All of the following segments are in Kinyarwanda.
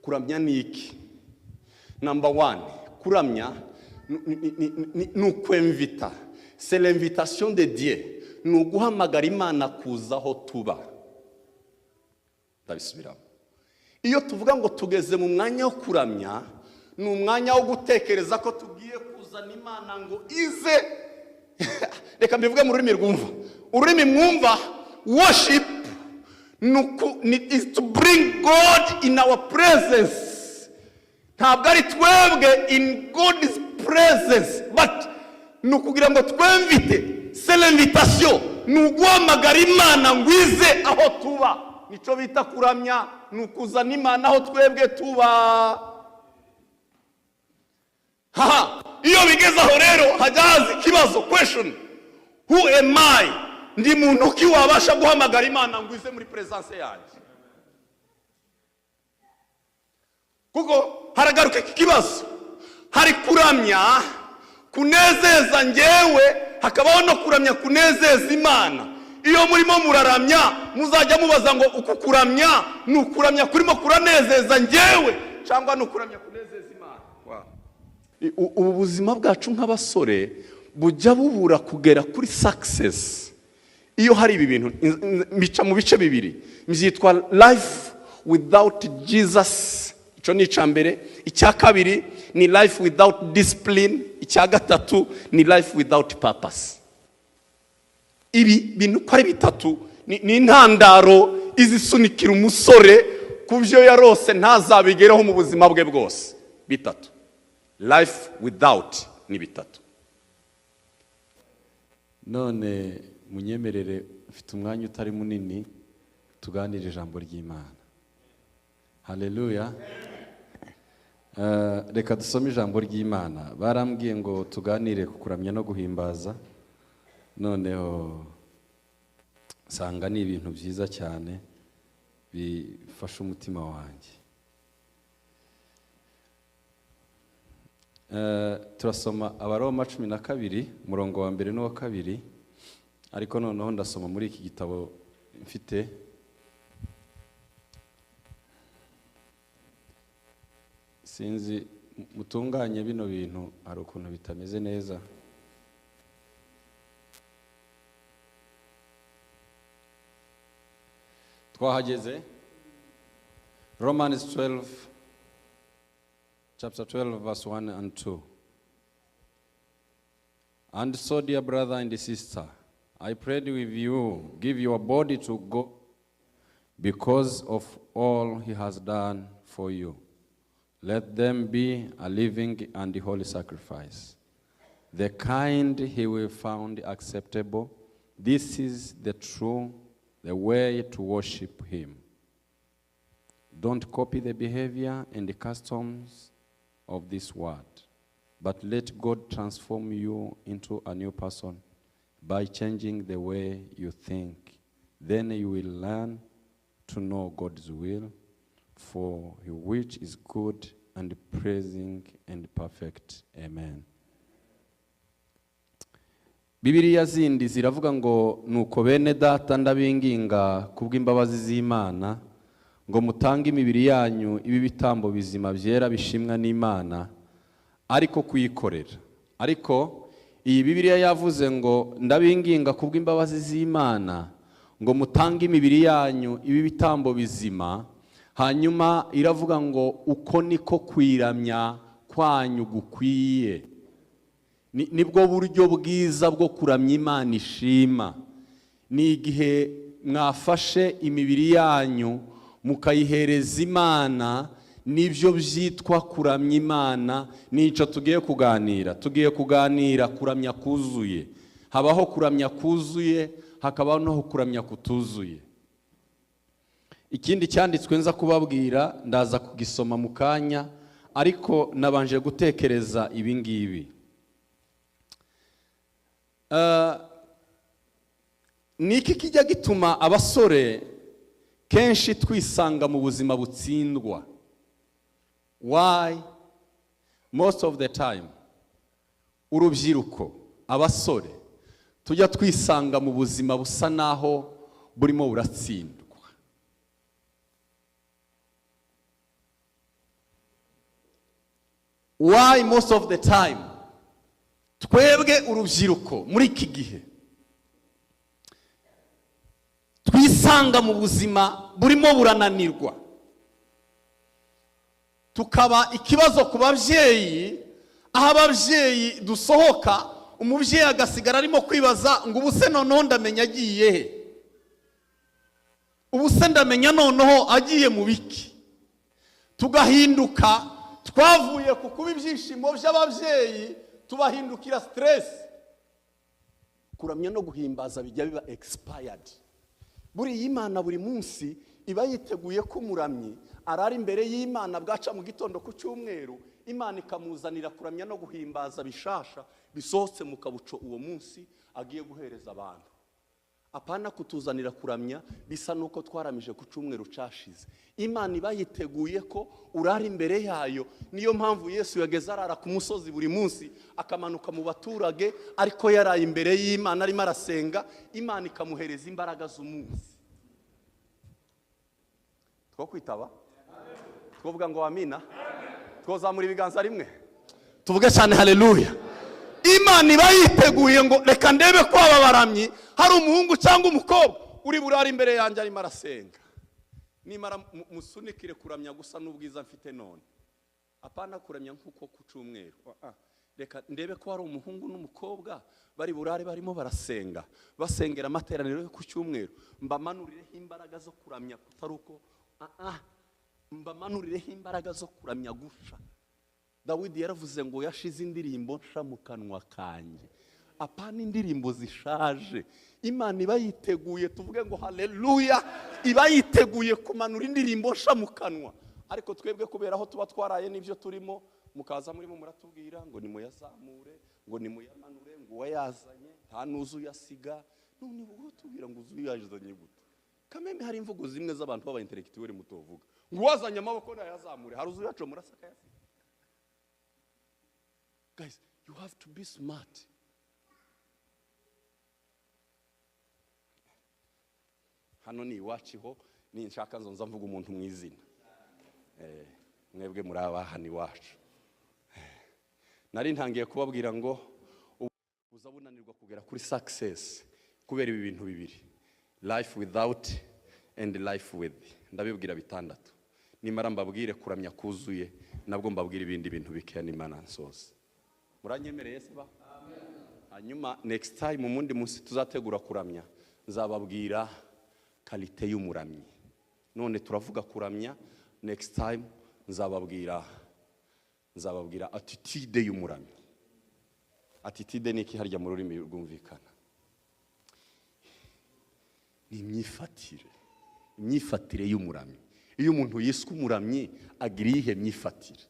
Kuramya niki? Number one, kuramya ni ukwemvita. C'est l'invitation de Dieu. Ni uguhamagara Imana kuza aho tuba. Ndabisubiramo. Iyo tuvuga ngo tugeze mu mwanya wo kuramya, ni umwanya wo gutekereza ko tugiye kuzana Imana ngo ize. Reka mbivuge mu rurimi rwumva. Ururimi mwumva, worship is to bring God in our presence. Ntabwo ari twebwe in God's presence, but nukugira ngo twemvite. C'est l'invitation. Nuguhamagara Imana ngo ize aho tuba. Nico bita kuramya, nukuzana Imana aho twebwe tuba. Iyo bigeze aho rero hajaza ikibazo, question. Who am I? Ndi muntu ki wabasha guhamagara Imana ngo ize muri presence yanjye? Kuko haragaruka ikibazo. Hari kuramya kunezeza njyewe, hakabaho no kuramya kunezeza Imana. Iyo murimo muraramya muzajya mubaza ngo uku kuramya nukuramya kurimo kuranezeza njyewe cyangwa nukuramya kunezeza Imana. Ubu buzima bwacu nk'abasore bujya bubura kugera kuri success iyo hari ibi bintu bica mu bice bibiri. Mbyitwa life without Jesus, ico ni icambere. Icya kabiri ni life without discipline. Icya gatatu ni life without purpose. Ibi bintu ko ari bitatu ni intandaro izisunikira umusore kuvyo yarose ntazabigeraho mu buzima bwe bwose. Bitatu. Life without ni bitatu. None munyemerere mfite umwanya utari munini tuganire ijambo ry'Imana. Haleluya. Reka dusome ijambo ry'Imana. Barambwiye ngo tuganire ku kuramya no guhimbaza. Noneho sanga ni ibintu byiza cyane bifasha umutima wanjye. Turasoma Abaroma 12 murongo wa 1 n'uwa 2, ariko noneho ndasoma muri iki gitabo mfite. Sinzi mutunganye bino bintu ari ukuntu bitameze neza. Twahageze Romans 12 chapter 12 verse 1 and 2. And so, dear brother and sister, I prayed with you, give your body to God because of all he has done for you. Let them be a living and holy sacrifice, the kind he will find acceptable. This is the way to worship him. Don't copy the behavior and the customs of this world, but let God transform you into a new person by changing the way you think. Then you will learn to know God's will, for which is good and pleasing and perfect. Amen. Bibiliya zindi ziravuga ngo nuko bene data ndabinginga kubw'imbabazi z'Imana ngo mutange imibiri yanyu ibi bitambo bizima byera bishimwa n'Imana ariko kuyikorera. Ariko iyi Bibiliya yavuze ngo ndabinginga kubw'imbabazi z'Imana ngo mutange imibiri yanyu ibi bitambo bizima, hanyuma iravuga ngo uko niko kwiramya kwanyu gukwiye. Nibwo buryo bwiza bwo kuramya Imana ishima. Ni igihe mwafashe imibiri yanyu mukayihereza Imana, nibyo byitwa kuramya Imana. Nico tugiye kuganira kuramya kuzuye. Habaho kuramya kuzuye, hakabaho no kuramya kutuzuye. Ikindi cyanditswe nza kubabwira ndaza kugisoma mu kanya, ariko nabanje gutekereza ibi ngibi. Niki kijya gituma abasore kenshi twisanga mu buzima butsindwa? Why most of the time urubyiruko, abasore tujya twisanga mu buzima busa naho burimo buratsindwa? Why most of the time twebwe urubyiruko muri iki gihe twisanga mu buzima burimo burananirwa, tukaba ikibazo ku babyeyi, aho ababyeyi dusohoka umubyeyi agasigara arimo kwibaza ngo ubuse noneho ndamenya agiye he, ubuse ndamenya noneho agiye mu biki. Tugahinduka, twavuye ku kuba ibyishimo by'ababyeyi tubahindukira stress. Kuramya no guhimbaza bijya biba expired. Buri Imana buri munsi iba yiteguye ko umuramyi arara imbere y'Imana bwaca mu gitondo ku cyumweru, Imana ikamuzanira kuramya no guhimbaza bishasha bisohotse mu kabuco uwo munsi agiye guhereza abantu. Apana kutuzanira kuramya bisa nuko twaramije ku cyumweru cashize. Imana iba yiteguye ko urara imbere yayo. Niyo mpamvu Yesu yageze arara ku musozi buri munsi akamanuka mu baturage, ariko yaraye imbere y'Imana arimo arasenga, Imana ikamuhereza imbaraga z'umunsi. Two kwitaba, twovuga ngo amina, twozamura ibiganza rimwe tuvuge cyane haleluya. Imana iba yiteguye ngo reka ndebe ko aba baramyi hari umuhungu cyangwa umukobwa uri burara imbere yanjye arimo arasenga, nimara musunikire kuramya gusa n'ubwiza mfite none. Apana kuramya nkuko ku cyumweru, reka ndebe ko hari umuhungu n'umukobwa bari burare barimo barasenga, basengera amateraniro yo ku cyumweru, mbamanurireho imbaraga zo kuramya kutaruko mbamanurireho imbaraga zo kuramya gusha. Dawidi yaravuze ngo yashize indirimbo nsha mu kanwa kanjye. Apana indirimbo zishaje. Imana iba yiteguye, tuvuge ngo haleluya, iba yiteguye kumanura indirimbo nsha mu kanwa. Ariko twebwe kubera aho tuba twaraye n'ibyo turimo, mukaza murimo muratubwira ngo nimuyazamure, ngo nimuyamanure, ngo wayazanye nta nuzu yasiga. None ubu tubwira ngo uzu yajizanye gute? Kameme hari imvugo zimwe z'abantu baba intellectuel mutovuga ngo wazanye amaboko nayazamure, hari uzu yaco murasaka yasiga. Guys, you have to be smart. Hano ni iwaciho, ni nshaka nzonza mvuga umuntu mwizina. Mwebwe muri abahani iwacu. Nari ntangiye kubabwira ngo uzabunanirwa kugera kuri success kubera ibi bintu bibiri, life without and life with. Ndabibwira bitandatu. Nimara mbabwire kuramya kuzuye, nabwo mbabwira ibindi bintu bikeya n'Imana nsoza. Muranyemereye se ba? Amen. Hanyuma next time umundi munsi tuzategura kuramya, nzababwira kalite y'umuramyi. None turavuga kuramya, next time nzababwira attitude y'umuramyi. Attitude ni iki harya mu rurimi rwumvikana? Ni imyifatire y'umuramyi. Iyo umuntu yiswe umuramyi agira ihe myifatire.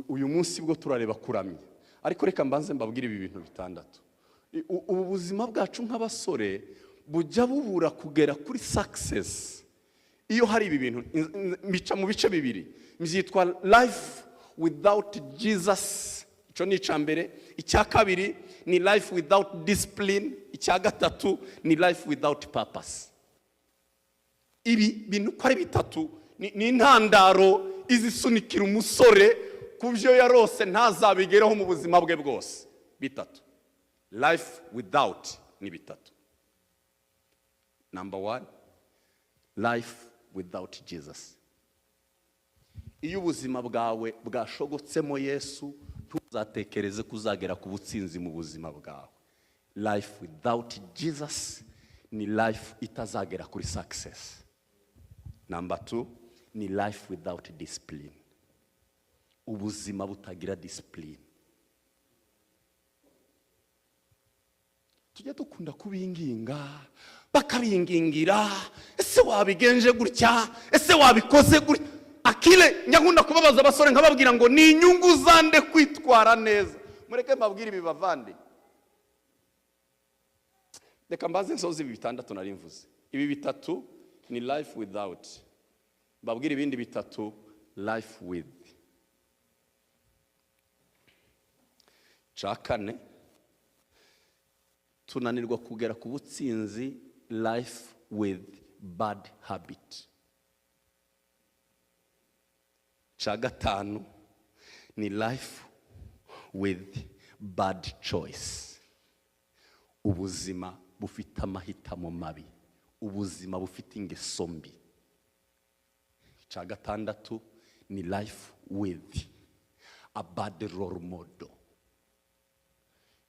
Uyu munsi bwo turareba kuramya, ariko reka mbanze mbabwire ibi bintu bitandatu. Ubu buzima bwacu nk'abasore bujya bubura kugera kuri success iyo hari ibi bintu bica mu bice bibiri. Mbyitwa life without Jesus, ico ni icambere. Icya kabiri ni life without discipline. Icya gatatu ni life without purpose. Ibi bintu ko ari bitatu ni intandaro izisunikira umusore kubyo yarose ntazabigeraho mu buzima bwe bwose. Bitatu. Life without ni bitatu. Number 1, life without Jesus. Iyo ubuzima bwawe bwashogotsemo Yesu, ntuzatekereze kuzagera ku butsinzi mu buzima bwawe. Life without Jesus ni life itazagera kuri success. Number 2 ni life without discipline. Ubuzima butagira discipline. Tujya dukunda kubinginga, bakabingingira, ese wabigenje gutya, ese wabikoze gutya. Akile nyakunda kubabaza abasore nkababwira ngo ni inyungu zande kwitwara neza. Mureke mbabwire ibi bavande. Reka mbaze nsoze ibi bitandatu nari mvuze. Ibi bitatu ni life without. Mbabwire ibindi bitatu life with. Chakane tunanirwa kugera ku butsinzi life with bad habit. Chagatanu ni life with bad choice. Ubuzima bufite amahitamo mabi, ubuzima bufite ingeso mbi. Icya gatandatu ni life with a bad role model.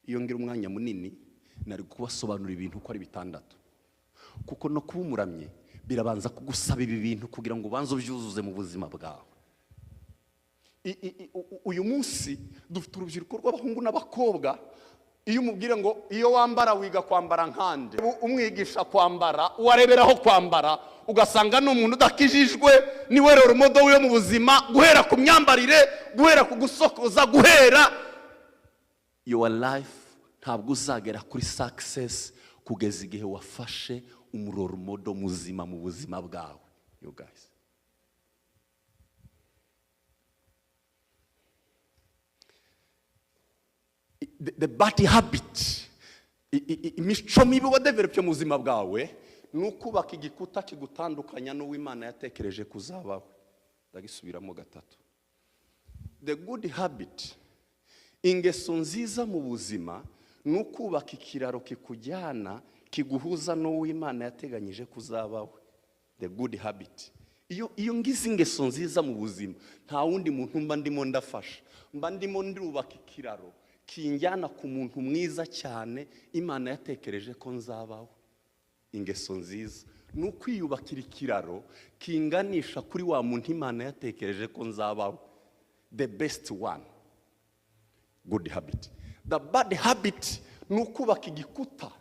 Iyo ngira umwanya munini nari kubasobanura ibintu uko ari bitandatu, kuko no kuba umuramyi birabanza kugusaba ibi bintu kugira ngo ubanze ubyuzuze mu buzima bwawe. Uyu munsi dufite urubyiruko rw'abahungu n'abakobwa, iyo umubwira ngo iyo wambara wiga kwambara nkande, umwigisha kwambara, uwareberaho kwambara, ugasanga n'umuntu udakijijwe, niwe rero modo yo mu buzima, guhera ku myambarire, guhera ku gusokoza, guhera your life ntabwo uzagera kuri success kugeza igihe wafashe umuroro modo muzima mu buzima bwawe. You guys, the bad habit, imico mibi wadevelopye mu buzima bwawe, nukubaka igikuta kigutandukanya n'uw'Imana yatekereje kuzabaho. Ndagisubiramo gatatu. The good habit, ingeso nziza mu buzima, nukubaka ikiraro kikujyana kiguhuza n'uw'Imana yateganyije kuzabaho. The good habit. Iyo ngize ingeso nziza mu buzima, nta wundi muntu mba ndimo ndafasha, mba ndimo ndubaka ikiraro kinjyana ku muntu mwiza cyane Imana yatekereje ko nzabaho. Ingeso nziza nukwiyubakira ikiraro kinganisha kuri wa muntu Imana yatekereje ko nzabaho. The best one, good habit. The bad habit nukubaka igikuta,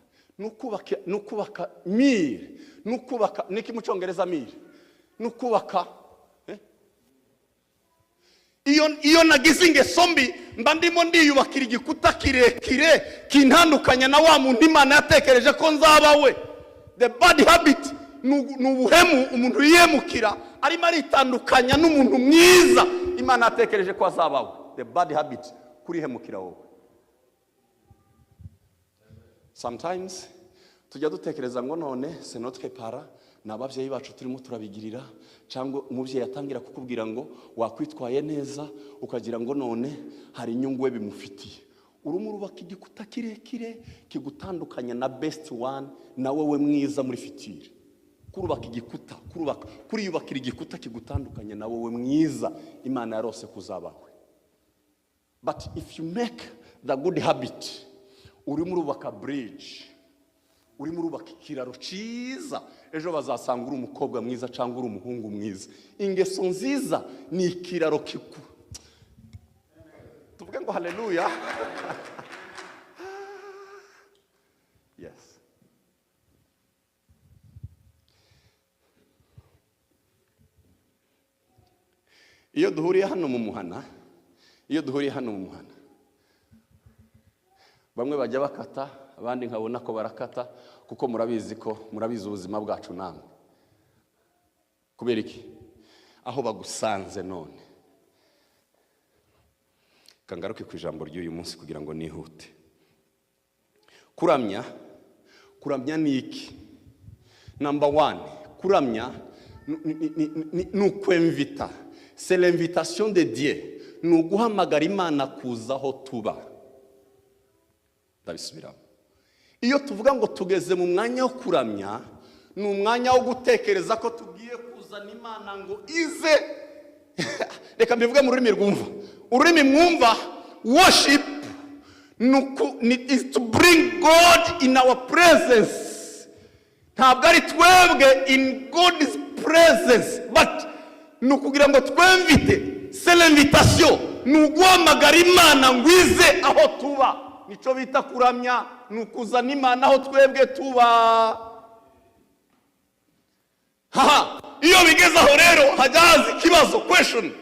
nukubaka mire, nukubaka niki mu Cyongereza mire, nukubaka iyo nagize ingeso mbi mba ndimo ndiyubakira igikuta kirekire kintandukanya na wa muntu Imana yatekereje ko nzabawe. The bad habit nubuhemu, umuntu yiyemukira arimo aritandukanya n'umuntu mwiza Imana yatekereje ko azabawe. The bad habit kurihemukira wowe. Sometimes tujya dutekereza ngo none c'est notre para, n'ababyeyi bacu turimo turabigirira, cyangwa umubyeyi yatangira kukubwira ngo wakwitwaye neza ukagira ngo none hari inyungu we bimufitiye. Urumurubaka igikuta kirekire kigutandukanya na best one na wowe mwiza muri fitire. Kurubaka igikuta, kuriyubakira igikuta kigutandukanya na wowe mwiza Imana yarose kuzabawe. But if you make the good habit, urumurubaka bridge, urumurubaka ikiraro cyiza, ejo bazasanga uri umukobwa mwiza cyangwa uri umuhungu mwiza. Ingeso nziza ni ikiraro kiku. Tuvuge ngo haleluya. Yes. Iyo duhuriye hano mu muhana, bamwe bajya bakata, abandi nkabona ko barakata, kuko murabizi ubuzima bwacu namwe. Kubera iki? Aho bagusanze none. Kangaruke ku ijambo ry'uyu munsi kugira ngo nihute. Kuramya ni iki? Number 1, kuramya ni ukwemvita. C'est l'invitation de Dieu. Ni uguhamagara Imana kuza aho tuba. Ndabisubiramo. Iyo tuvuga ngo tugeze mu mwanya wo kuramya, ni umwanya wo gutekereza ko tugiye kuzana Imana ngo ize. Reka mbivuge mu rurimi rwumva. Ururimi mwumva, worship is to bring God in our presence. Ntabwo ari twebwe in God's presence, but nukugira ngo twemvite. C'est l'invitation. Nuguhamagara Imana ngo ize aho tuba. Nico bita kuramya, nukuzana Imana aho twebwe tuba. Iyo bigeze aho rero hajaza ikibazo, question.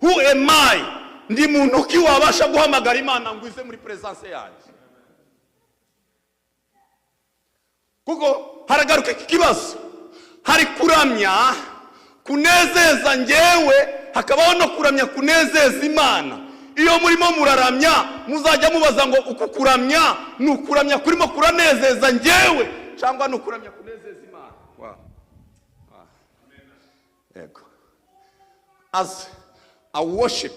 Who am I? Ndi muntu ki wabasha guhamagara Imana ngo ize muri presence yanjye? Kuko haragaruka ikibazo. Hari kuramya kunezeza njyewe, hakabaho no kuramya kunezeza Imana. Iyo murimo muraramya muzajya mubaza ngo uku kuramya nukuramya kurimo kuranezeza njyewe cyangwa nukuramya kunezeza Imana. Yego. As a worship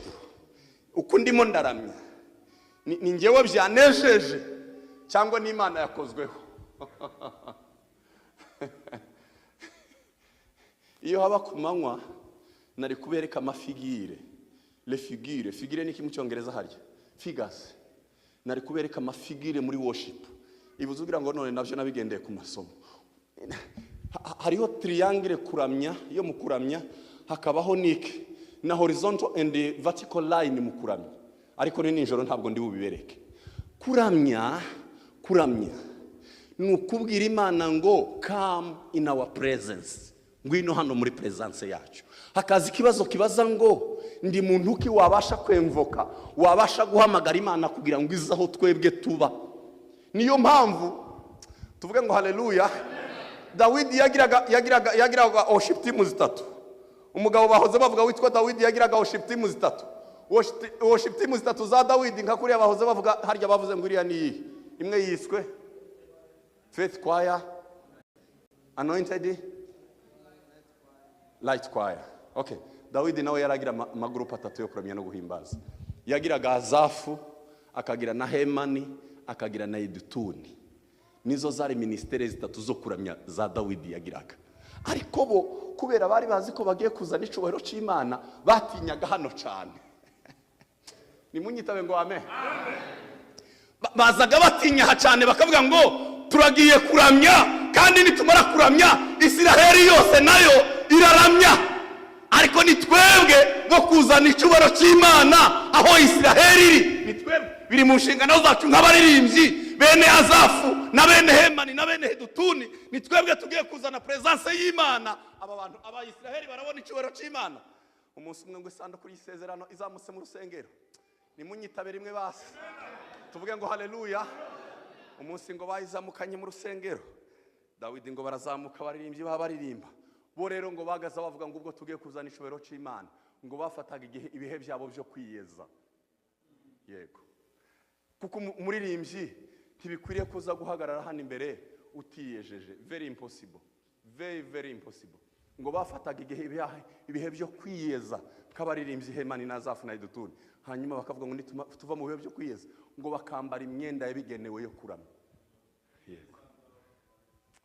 uko ndimo ndaramya ni njyewe byanejeje cyangwa n'Imana yakozweho. Iyo haba ku manywa nari kubereka amafigire, le figure, figure ni iki mu cyongereza harya? Figures. Nari kubereka amafigire muri worship. Ibuze ugira ngo none navyo nabigendeye ku masomo. Hariho triangle kuramya, iyo mu kuramya hakabaho NIKI na horizontal and vertical line mu kuramya. Ariko ni nijoro ntabwo ndi bubibereke. Kuramya ni ukubwira Imana ngo come in our presence. Ngwino hano muri presence yacu. Hakazi kibazo kibaza ngo ndi muntu ki wabasha kwemvoka, wabasha guhamagara Imana kugira ngo izaho twebwe tuba. Niyo mpamvu tuvuge ngo haleluya. Dawidi yagiraga worship team zitatu. Umugabo bahoze bavuga witwa Dawidi yagiraga worship team zitatu. Worship team zitatu za Dawidi nka kuriya bahoze bavuga harya bavuze ngo iriya ni imwe yiswe Faith Choir, Anointed, Light Choir. Okay. Dawidi nawe yaragira amagrupu atatu yo kuramya no guhimbaza. Yagiraga Azafu, akagira na Hemani, akagira na Yedutuni. Nizo zari ministere zitatu zo kuramya za Dawidi yagiraga. Ariko bo kubera bari bazi ko bagiye kuzana icubahiro c'Imana batinyaga hano cyane. Nimunyitabe ngo amen. Bazaga batinya cyane bakavuga ngo turagiye kuramya kandi nitumara kuramya Isiraheli yose nayo iraramya. Ariko ni twebwe ngo kuzana icubahiro c'Imana aho Isiraheli iri. Ni twebwe biri mu nshingano zacu nk'abaririmbyi bene Azafu na bene Hemani na bene Yedutuni. Ni twebwe tugiye kuzana presence y'Imana. Aba bantu aba Isiraheli barabona icubahiro c'Imana. Umunsi umwe ngo isanduku y'isezerano izamutse mu rusengero. Nimunyitabe rimwe basi. Tuvuge ngo haleluya. Umunsi ngo bayizamukanye mu rusengero. Dawidi ngo barazamuka baririmbyi baririmba. Bo rero ngo bagaza bavuga ngo ubwo tugiye kuzana icubahiro c'Imana. Ngo bafataga ibihe byabo byo kwiyeza. Yego. Kuko umuririmbyi ntibikwiriye kuza guhagarara hano imbere utiyejeje. Very impossible. Very impossible. Ngo bafataga ibihe byo kwiyeza kabaririmbyi Hemani na Azafu na Yedutuni. Hanyuma bakavuga ngo tuva mu bihe byo kwiyeza ngo bakambara imyenda yabigenewe yo kuramya. Yego.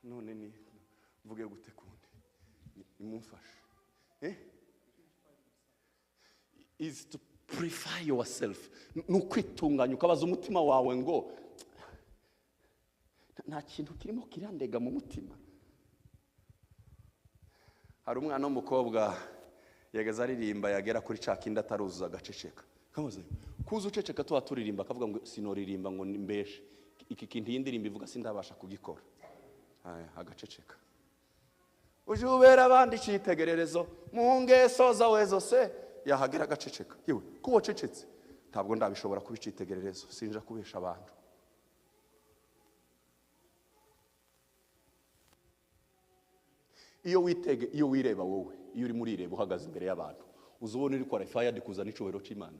None ni mvuge gute kundi nimumfashe is to purify yourself. Nukwitunganya ukabaza umutima wawe ngo nta kintu kirimo kirandega mu mutima. Hari umwana w'umukobwa yagaza aririmba yagera kuri cakinda ataruzuza agaceceka. Kamaze kuza uceceka tuba turirimba akavuga ngo sinoririmba ngo nimbeshe iki kintu y'indirimbo ivuga sindabasha kugikora. Agaceceka. Uje ubera abandi cyitegererezo mu ngeso zawe zose yahagera agaceceka. Yewe kubo cecetse ntabwo ndabishobora kubicitegererezo sinja kubesha abantu. Iyo wireba wowe iyo uri muri ireba uhagaze imbere y'abantu uzubona uri qualified kuzana icubahiro c'Imana.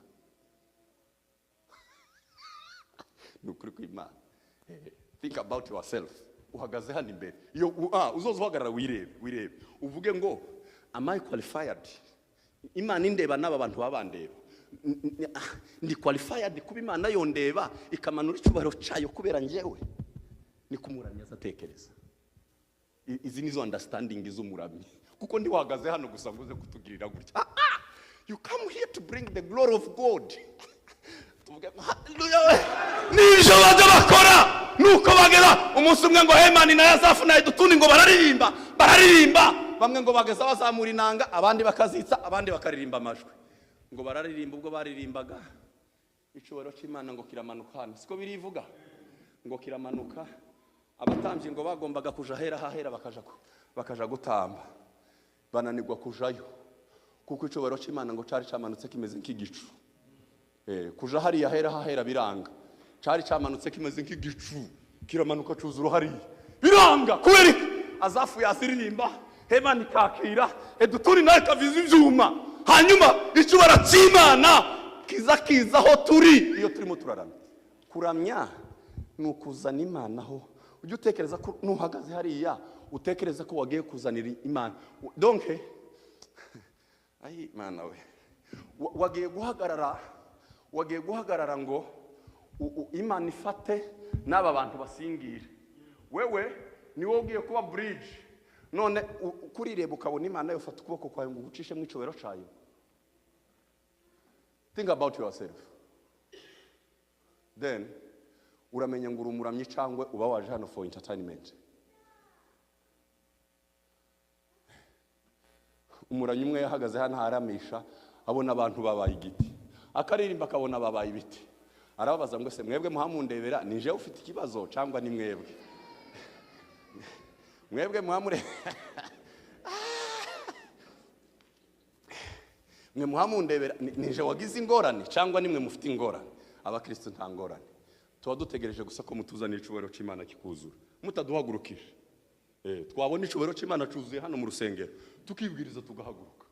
Nukuri kw'Imana. Think about yourself. Uhagaze hano imbere. Iyo uzoza uhagarara wirebe. Uvuge ngo am I qualified? Imana indeba n'aba bantu babandeba. Ndi qualified kuba Imana yondeba ikamanura icubahiro cayo kubera njyewe. Ni kumuramya azatekereza. Izi nizo understanding iz'umuramyi. Kuko ndi wahagaze hano gusa nguze kutugirira gutya. You come here to bring the glory of God. Nijo baje bakora nuko bagera umunsi umwe ngo Hemani na Azafu na Yedutuni ngo bararirimba bamwe ngo bageza bazamura inanga abandi bakazitsa abandi bakaririmba amajwi ngo bararirimba ubwo baririmbaga icubahiro c'Imana ngo kiramanuka hano siko birivuga ngo kiramanuka abatambyi ngo bagombaga kuja hahera bakaja gutamba bananirwa kujayo kuko icubahiro c'Imana ngo cari camanutse kimeze nk'igicu. Kuja hariya hahera biranga. Cari camanutse kimeze nk'igicu kiramanuka cuzuro hariya biranga kubera Azafu yasiririmba Hemani kakira Yedutuni nawe kaviza ivyuma hanyuma icubahiro c'Imana kizaho turi iyo turimo turaramya. Kuramya nukuzana Imana ho ujye utekereza ko nuhagaze hariya utekereza ko wagiye kuzanira Imana. Donc ayi Imana we wagiye guhagarara wagiye guhagarara ngo Imana ifate n'aba bantu basingire. Wewe ni wowe ugiye kuba bridge. None kurireba ukabona Imana yofata ukuboko kwawe ngo ugucishe mu icobero cayo. Think about yourself. Then uramenya ngo urumuramyi cyangwa uba waje hano for entertainment. Umuramyi umwe yahagaze hano haramisha abona abantu babaye igiti. Akaririmba akabona babaye ibiti. Arababaza ngo se mwebwe muhamundebera nije ufite ikibazo cyangwa ni mwebwe? Mwebwe muhamure mwe muhamundebera nije wagize ingorane cyangwa nimwe mufite ingorane? Abakristo nta ngorane. Tuba dutegereje gusa ko mutuzanira icubero cy'Imana kikuzura. Mutaduhagurukije. Twabona icubero cy'Imana cuzuye hano mu rusengero tukibwiriza tugahaguruka.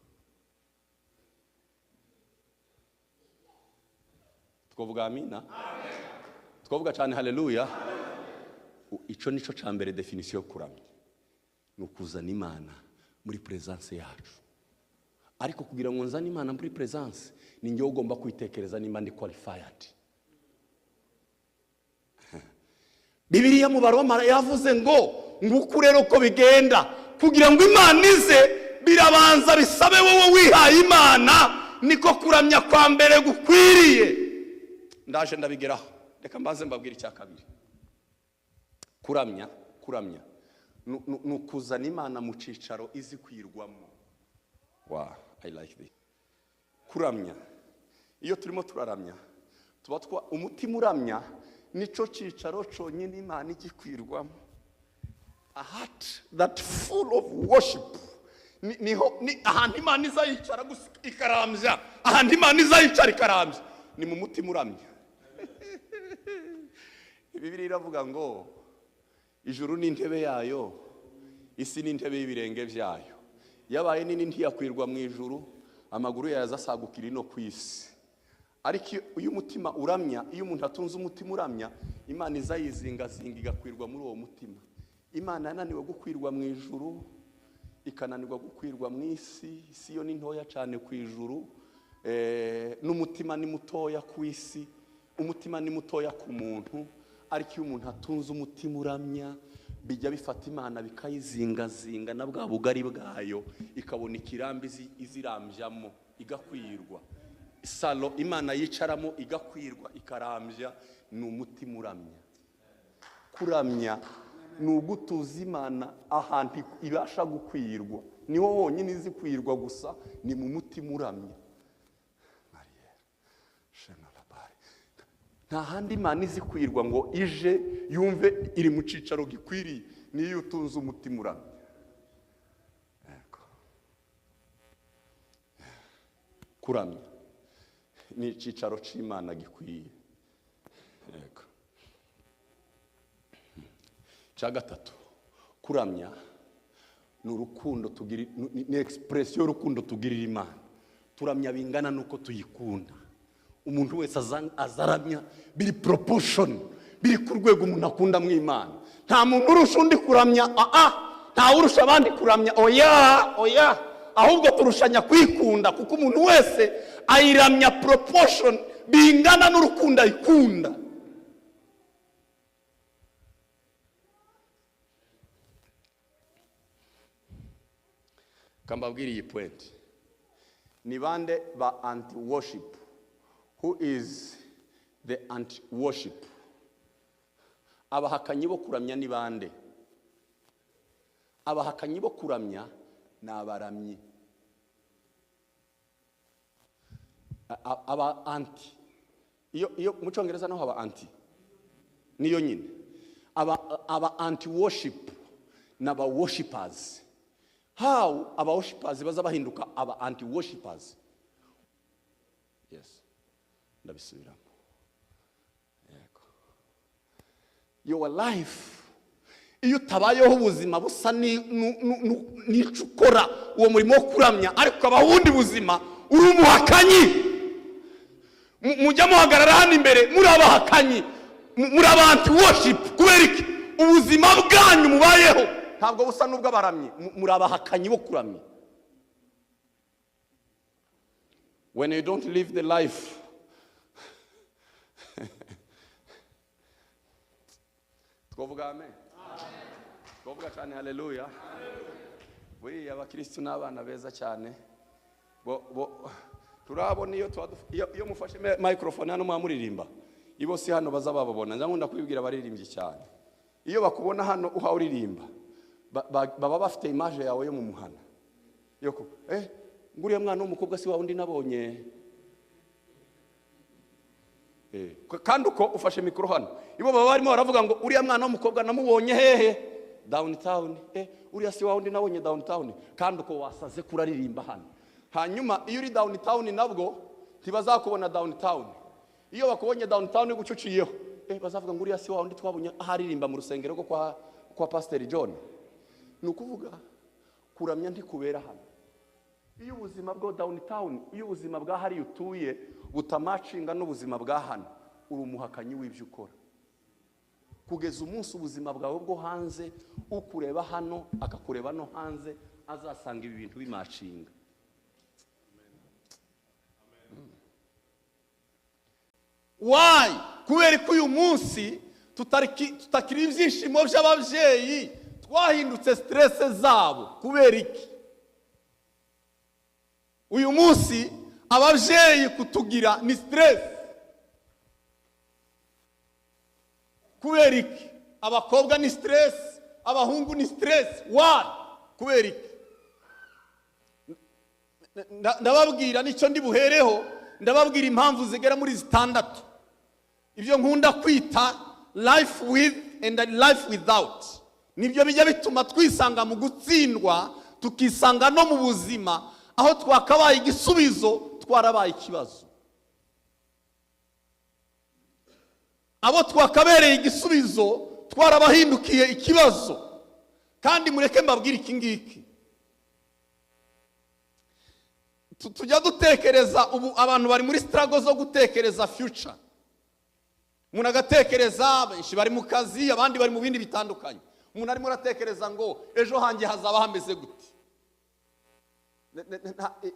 Twavuga amina? Amen. Twavuga cyane haleluya. Ico nico ca mbere definition yo kuramya. Nukuzana Imana muri presence yacu. Ariko kugira ngo nzane Imana muri presence ni njye ugomba kwitekereza nimba ndi qualified. Bibiliya mu Baroma yavuze ngo ngukurero ko bigenda kugira ngo Imana ize birabanza bisabe wowe wihaye Imana niko kuramya kwa mbere gukwiriye. Ndaje ndabigeraho. Reka mbanze mbabwira icya kabiri. Kuramya nukuzana Imana mu cicaro izi kwirwamo. Wow, I like this. Kuramya iyo turimo turaramya tuba umutima uramya nico cicaro conyine Imana igikwirwamo. A heart that full of worship ni ahantu Imana izayicara ikaramya, ahantu Imana izayicara ikaramya ni mu mutima uramya. Bibiliya iravuga ngo ijuru ni intebe yayo, isi ni intebe y'ibirenge byayo. Yabaye nini ntiyakwirwa mu ijuru, amaguru yaza asagukira ino kwisi. Ariko uyu mutima uramya, iyo umuntu atunze umutima uramya, Imana izayizingazinga igakwirwa muri uwo mutima. Imana yananiwe gukwirwa mu ijuru, ikananirwa gukwirwa mu isi. Isi yo ni ntoya cyane ku ijuru, n'umutima ni mutoya ku isi, umutima ni mutoya ku muntu. Ariko iyo umuntu atunze umutima uramya, bijya bifata Imana bikayizingazinga na bwa bugari bwayo, ikabona ikirambi izirambyamo igakwirwa. Salo Imana yicaramo igakwirwa ikarambya, ni umutima uramya. Kuramya ni ugutuza Imana ahantu ibasha gukwirwa. Niho wonyine izi kwirwa gusa, ni mu mutima uramya. Nta handi Imana izi kwirwa ngo ije yumve iri mu cicaro gikwiriye, niyo utunze umutima uramya. Kuramya ni icicaro c'Imana gikwiye. Cya gatatu, kuramya ni urukundo tugira, ni expression y'urukundo tugirira Imana. Turamya bingana nuko tuyikunda. Umuntu wese azaramya biri proportion, biri ku rwego umuntu akunda mu Imana. Nta muntu urusha undi kuramya, nta urusha abandi kuramya, oya. Ahubwo turushanya kwikunda, kuko umuntu wese ayiramya proportion bingana n'urukundo ayikunda. Kambabwira iyi point. Ni bande ba anti-worship? Who is the anti-worship? Abahakanyi bo kuramya ni bande? Abahakanyi bo kuramya ni abaramyi. Aba anti. Iyo mu Cyongereza naho aba anti. Niyo nyine. Aba anti-worship n'aba worshipers. How aba worshipers baza bahinduka aba anti-worshipers? Yes. Ndabisubiramo. Your life, iyo tabayeho ubuzima busa n'icukora uwo murimo wo kuramya, ariko abahundi buzima uri umuhakanyi. Mujya muhagarara hano imbere muri abahakanyi, muri abantu worship. Kubera iki? Ubuzima bwanyu mubayeho ntabwo busa n'ubwo abaramyi, muri abahakanyi bo kuramya. When you don't live the life twavuga amen, twavuga cyane haleluya. Buriya abakristo n'abana beza cyane, turabona iyo mufashe microphone hano mwamuririmba, ibo si hano bazababona. Nkunda kubibwira abaririmbyi cyane, iyo bakubona hano uha uririmba baba bafite image yawe yo mu muhana yoko, nguriya mwana w'umukobwa si wa undi nabonye, kandi uko ufashe mikoro hano ibo baba barimo baravuga ngo uriya mwana w'umukobwa namubonye hehe downtown, uriya si wa undi nabonye downtown, kandi uko wasaze kuraririmba hano. Hanyuma iyo uri downtown nabwo ntibazakubona downtown, iyo bakubonye downtown gucuciyeho bazavuga ngo uriya si wa undi twabonye aharirimba mu rusengero rwo kwa Pastor John. Nukuvuga kuramya ntikubera hano. Iyo ubuzima bwo downtown, iyo ubuzima bwa hari utuye butamacinga n'ubuzima bwa hano, uri umuhakanyi w'ibyo ukora. Kugeza umunsi ubuzima bwawe bwo hanze ukureba hano akakureba no hanze, azasanga ibi bintu bimacinga. Why? Kubera ko uyu munsi tutakiri ibyishimo by'ababyeyi, twahindutse stress zabo. Kubera iki? Uyu munsi ababyeyi kutugira ni stress. Kubera iki? Abakobwa ni stress, abahungu ni stress. Why? Kubera iki? Ndababwira nicyo ndi buhereho, ndababwira impamvu zigera muri zitandatu. Ibyo nkunda kwita life with and life without. Nibyo bijya bituma twisanga mu gutsindwa, tukisanga no mu buzima aho twakabaye igisubizo twarabaye ikibazo. Abo twakabereye igisubizo twarabahindukiye ikibazo. Kandi mureke mbabwire iki ngiki, tujya dutekereza ubu abantu bari muri struggle zo gutekereza future. Umuntu agatekereza, benshi bari mu kazi, abandi bari mu bindi bitandukanye. Umuntu arimo aratekereza ngo ejo hanjye hazaba hameze gute.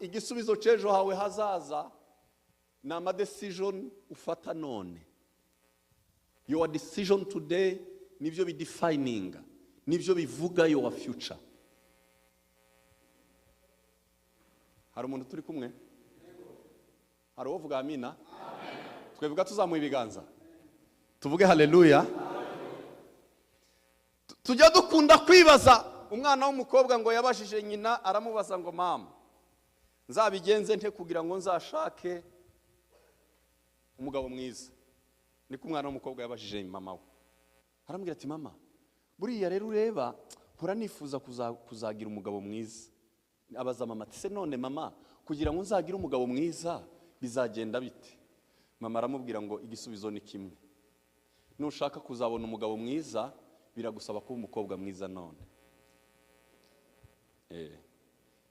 Igisubizo cy'ejo hawe hazaza ni ama decision ufata none. Your decision today nibyo bidefining, nibyo bivuga your future. Hari umuntu turi kumwe? Hari uvuga amina? Twevuga tuzamuye ibiganza, tuvuge haleluya. Tujya dukunda kwibaza, umwana w'umukobwa ngo yabashije nyina, aramubaza ngo mama, nzabigenze nte kugira ngo nzashake umugabo mwiza? Niko umwana w'umukobwa yabashije mama we. Aramubwira ati mama, buriya rero ureba mpora nifuza kuzagira umugabo mwiza. Abaza mama ati se none mama, kugira ngo nzagire umugabo mwiza bizagenda bite? Mama aramubwira ngo igisubizo ni kimwe. Nushaka kuzabona umugabo mwiza biragusaba kuba umukobwa mwiza none.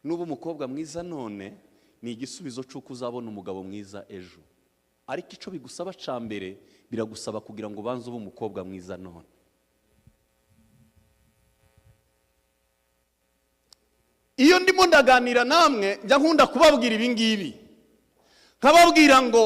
Nuba umukobwa mwiza none ni igisubizo cy'uko uzabona umugabo mwiza ejo. Ariko icyo bigusaba cyambere biragusaba kugira ngo ubanze ube umukobwa mwiza none. Iyo ndimo ndaganira namwe njya nkunda kubabwira ibi ngibi, nkababwira ngo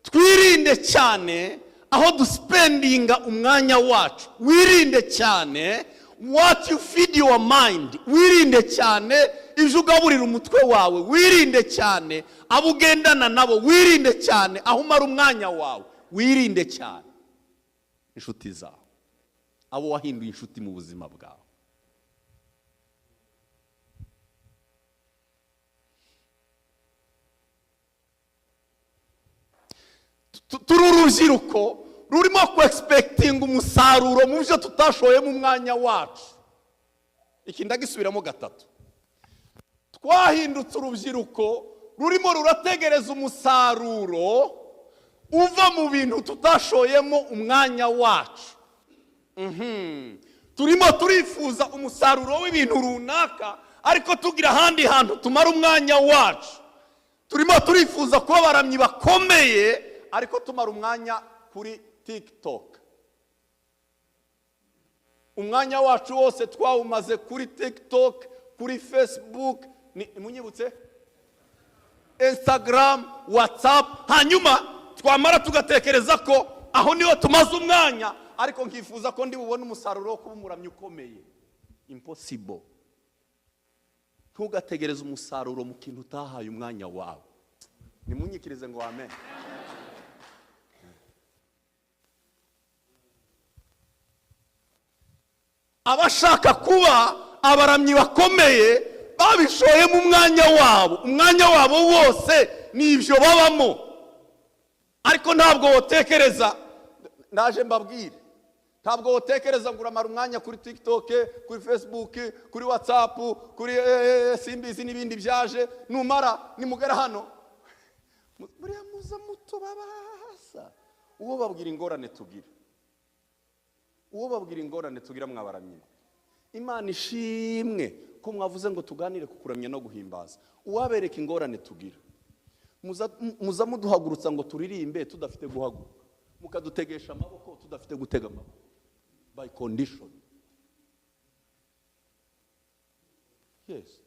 twirinde cyane aho duspendinga umwanya wacu. Wirinde cyane what you feed your mind. Wirinde cyane ibyo ugaburira umutwe wawe. Wirinde cyane abo ugendana nabo. Wirinde cyane aho umara umwanya wawe. Wirinde cyane inshuti zawe, abo wahinduye inshuti mu buzima bwawe. Turi urubyiruko rurimo ku expecting umusaruro mu byo tutashoye mu mwanya wacu. Iki ndagisubiramo gatatu. Twahindutse urubyiruko rurimo rurategereza umusaruro uva mu bintu tutashoyemo umwanya wacu. Turimo turifuza umusaruro w'ibintu runaka, ariko tugira ahandi hantu tumara umwanya wacu. Turimo turifuza kuba abaramyi bakomeye, ariko tumara umwanya kuri TikTok. Umwanya wacu wose twawumaze kuri TikTok, kuri Facebook, munyibutse Instagram, WhatsApp. Hanyuma twamara tugatekereza ko aho niho tumaze umwanya, ariko nkifuza ko ndi bubone umusaruro wo kuba umuramyi ukomeye. Impossible. Ntugategereze umusaruro mu kintu utahaye umwanya wawe. Nimunyikirize ngo amen. Abashaka kuba abaramyi bakomeye babishoye mu mwanya wabo. Umwanya wabo wose nibyo babamo. Ariko ntabwo wotekereza, ndaje mbabwire, ntabwo wotekereza ngo uramara umwanya kuri TikTok, kuri Facebook, kuri WhatsApp, kuri simbizi n'ibindi byaje, numara nimugera hano buriya muza muto babasa. Uwo babwira ingorane tugira, uwo babwira ingorane tugira mwabaramye. Imana ishimwe ko mwavuze ngo tuganire ku kuramya no guhimbaza. Uwabereka ingorane tugira, muza muduhagurutsa ngo turirimbe tudafite guhaguruka, mukadutegesha amaboko tudafite gutega amaboko, by condition. Yes.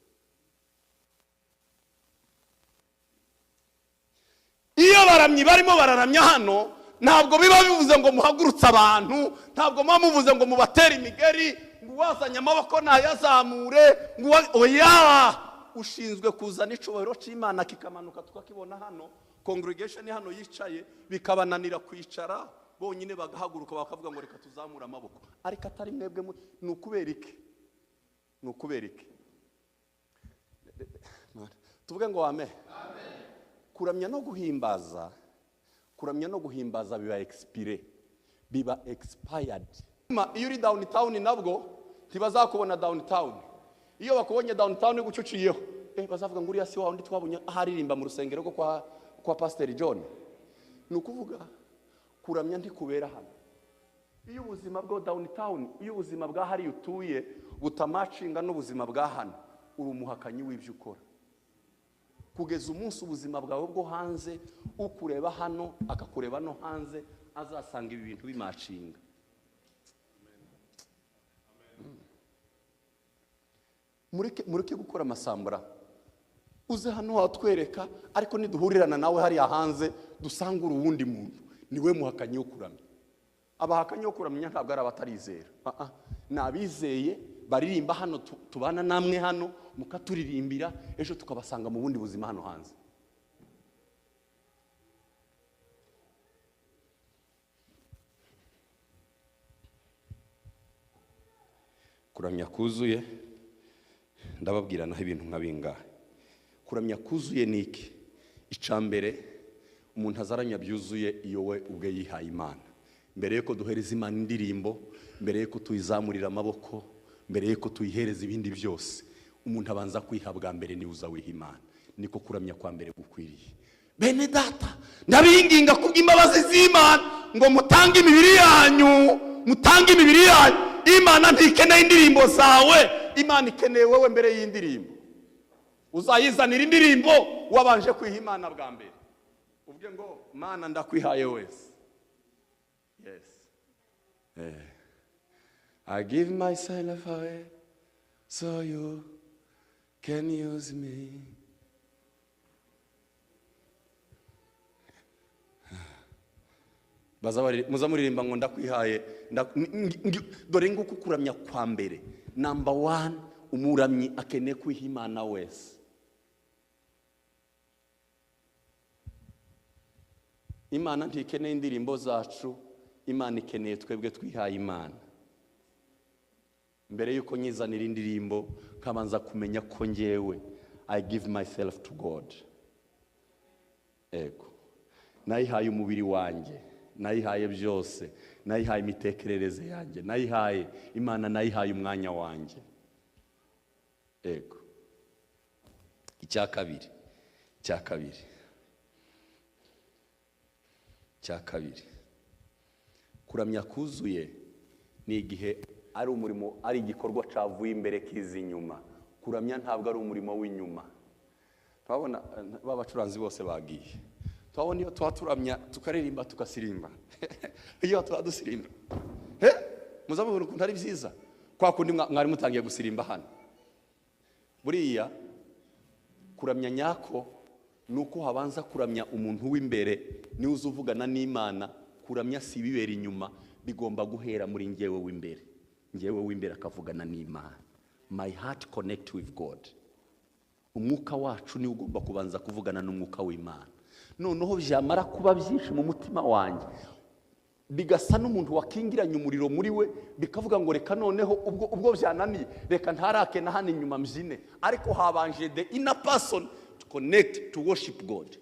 Iyo baramyi barimo bararamya hano, ntabwo biba bivuze ngo muhagurutse abantu, ntabwo muvuze ngo mubatere imigeri, ngo wazanye amaboko nayazamure, ngo oya. Ushinzwe kuzana icubahiro cy'Imana kikamanuka tukakibona hano. Congregation hano yicaye bikabananira kwicara, bonyine bagahaguruka bakavuga ngo reka tuzamura amaboko. Ariko atari mwebwe, nukuberike. Nukuberike. Tuvuge ngo amen. Kuramya no guhimbaza, kuramya no guhimbaza biba expire, biba expired. Iyo uri downtown nabwo ntibazakubona downtown. Iyo bakubonye downtown gucuciyeho, bazavuga ngo uriya si wa undi twabonye aharirimba mu rusengero kwa Pastor John. Nukuvuga kuramya ntikubera hano. Iyo ubuzima bwo downtown, iyo ubuzima bwa hari utuye butamacinga n'ubuzima bwa hano, uri umuhakanyi w'ibyo ukora. Kugeza umunsi ubuzima bwawe bwo hanze ukureba hano akakureba no hanze, azasanga ibi bintu bimacinga. Mureke gukora amasambura. Uze hano watwereka, ariko niduhurirana nawe hari hanze dusanga uruwundi muntu, niwe muhakanyi wo kuramya. Abahakanyi wo kuramya ntabwo ari abatarizera. Nabizeye baririmba hano, tubana namwe hano mukaturirimbira, ejo tukabasanga mu bundi buzima hano hanze. Kuramya kuzuye, ndababwira naho ibintu nkabingahe. Kuramya kuzuye niki? Icambere umuntu azaramya byuzuye iyo we ubwe yihaye Imana. Mbere yuko duhereza Imana indirimbo, mbere yuko tuyizamurira amaboko, mbere yuko tuyihereza ibindi byose, umuntu abanza kwihabwa mbere ni uza wiha Imana. Niko kuramya kwa mbere gukwiriye. Bene data, ndabinginga kubw'imbabazi z'Imana ngo mutange imibiri yanyu, mutange imibiri yanyu. Imana ntikeneye indirimbo zawe, Imana ikeneye wewe mbere y'indirimbo. Uzayizanira indirimbo wabanje kwiha Imana bwa mbere. Uvuge ngo Mana ndakwihaye wese. Yes. I give myself away so you can use me. Muzamuririmba ngo ndakwihaye. Dore nguko kuramya kwa mbere. Number 1, umuramyi akeneye kwiha Imana wese. Imana ntikeneye indirimbo zacu, Imana ikeneye twebwe twihaye Imana. Mbere yuko nyizanira indirimbo, kabanza kumenya ko ngewe I give myself to God. Ego. Nayihaye umubiri wanjye, nayihaye byose, nayihaye imitekerereze yanjye, nayihaye Imana, nayihaye umwanya wanjye. Ego. Icya kabiri. Kuramya kuzuye ni igihe ari umurimo, ari igikorwa cavuye imbere kiza inyuma. Kuramya ntabwo ari umurimo w'inyuma. Twabona babacuranzi bose bagiye. Twabona iyo twaturamya tukaririmba tukasirimba. Iyo twadusirimba. Muzabona ukuntu ari byiza. Kwa kundi mwari mutangiye gusirimba hano. Buriya kuramya nyako nuko habanza kuramya umuntu w'imbere, ni uzuvugana n'Imana. Kuramya si bibera inyuma, bigomba guhera muri njyewe w'imbere. Njyewe w'imbere akavugana n'Imana. My heart connect with God. Umwuka wacu ni ugomba kubanza kuvugana n'umwuka w'Imana. Noneho byamara kuba byinshi mu mutima wanjye, bigasa n'umuntu wakingiranye umuriro muri we, bikavuga ngo reka noneho ubwo byananiye, reka ntarake na hano inyuma mbyine. Ariko habanje the inner person to connect to worship God.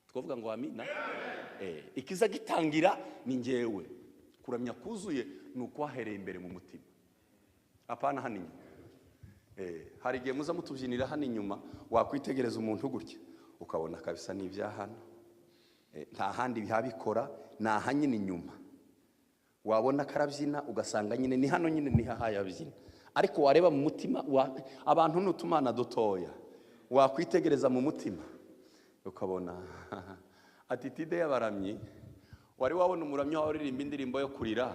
Twavuga ngo amina. Ikiza gitangira ni njyewe. Kuramya kuzuye ni ukwahereye imbere mu mutima. Apana hano inyuma. Hari igihe muza mutubyinira hano inyuma, wakwitegereza umuntu gutya ukabona kabisa n'ibya hano, nta handi bihabikora, na hanyine inyuma. Wabona karabyina ugasanga nyine ni hano nyine ni hayabyina. Ariko wareba mu mutima abantu n'utumana dutoya, wakwitegereza mu mutima ukabona attitude y'abaramyi. Wari wabona umuramyi wawe uririmba indirimbo yo kurira,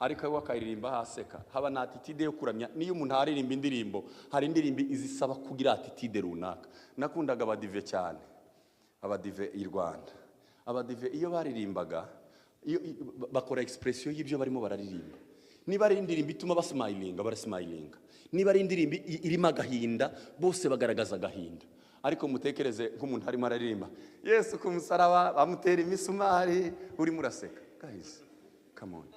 ariko we akaririmba haseka. Haba na attitude yo kuramya. Niyo umuntu aririmba indirimbo, hari indirimbo izisaba kugira attitude runaka. Nakundaga abadive cyane, abadive i Rwanda. Abadive iyo baririmbaga, iyo bakora expression y'ibyo barimo bararirimba. Niba ari indirimbo ituma basmilinga, barasmilinga. Niba ari indirimbo irimo agahinda, bose bagaragaza agahinda. Ariko mutekereze nk'umuntu harimo araririmba Yesu ku musaraba bamutera imisumari, urimo uraseka. Guys, come on.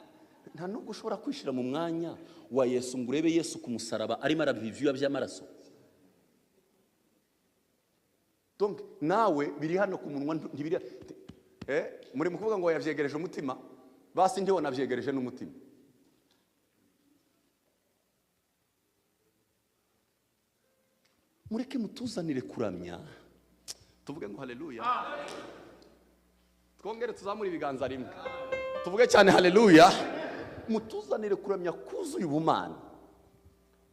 Nta nubwo ushobora kwishira mu mwanya wa Yesu ngo urebe Yesu ku musaraba arimo arabivyuya by'amaraso. Donc nawe biri hano ku munwa ntibiri muri mukuvuga ngo yavyegereje umutima, basi ndiho navyegereje n'umutima. Mureke mutuzanire kuramya, tuvuge ngo haleluya. Twongere tuzamura ibiganza rimwe, tuvuge cyane haleluya. Mutuzanire kuramya kuzuye ubumana,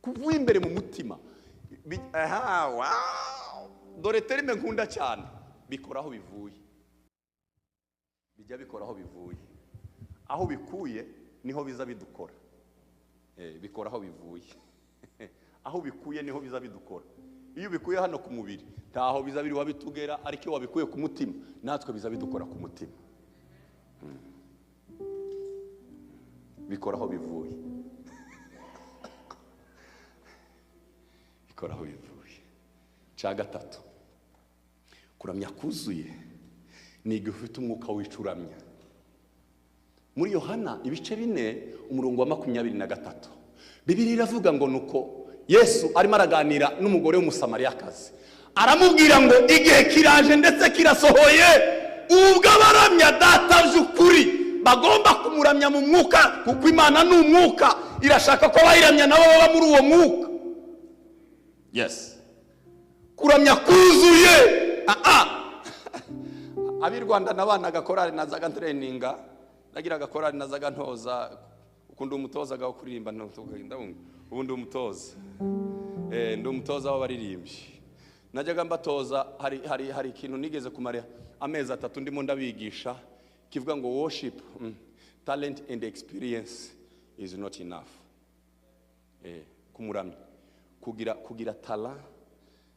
kuvuye imbere mu mutima. Wow, dore terime nkunda cyane, bikoraho bivuye. Bijya bikoraho bivuye, aho bikuye niho biza bidukora. Bikoraho bivuye. Aho bikuye niho biza bidukora. Iyo bikuye hano ku mubiri, ntaho biza biri wabitugera, ariko iyo wabikuye ku mutima, natwe biza bidukora ku mutima. Bikoraho bivuye. Bikoraho bivuye. Cya gatatu, kuramya kuzuye ni igihe ufite umwuka w'icuramya. Muri Yohana ibice 4 umurongo wa 23, Bibiliya iravuga ngo nuko Yesu arimo araganira n'umugore w'umusamariyakazi, aramubwira ngo igihe kiraje ndetse kirasohoye ubwo abaramya data by'ukuri bagomba kumuramya mu mwuka, kuko Imana ni umwuka, irashaka ko bayiramya nabo baba muri uwo mwuka. Yes, kuramya kuzuye. Abi Rwanda nabana gakorari nazaga traininga, nagira gakorari nazaga ntoza, ukunda umutoza gaho kuririmba ndabunga ubundi umutoza ndi umutoza w'abaririmbyi. Najyaga mbatoza, hari ikintu nigeze kumara amezi 3 ndimo ndabigisha kivuga ngo worship, talent and experience is not enough. Kumuramya kugira talent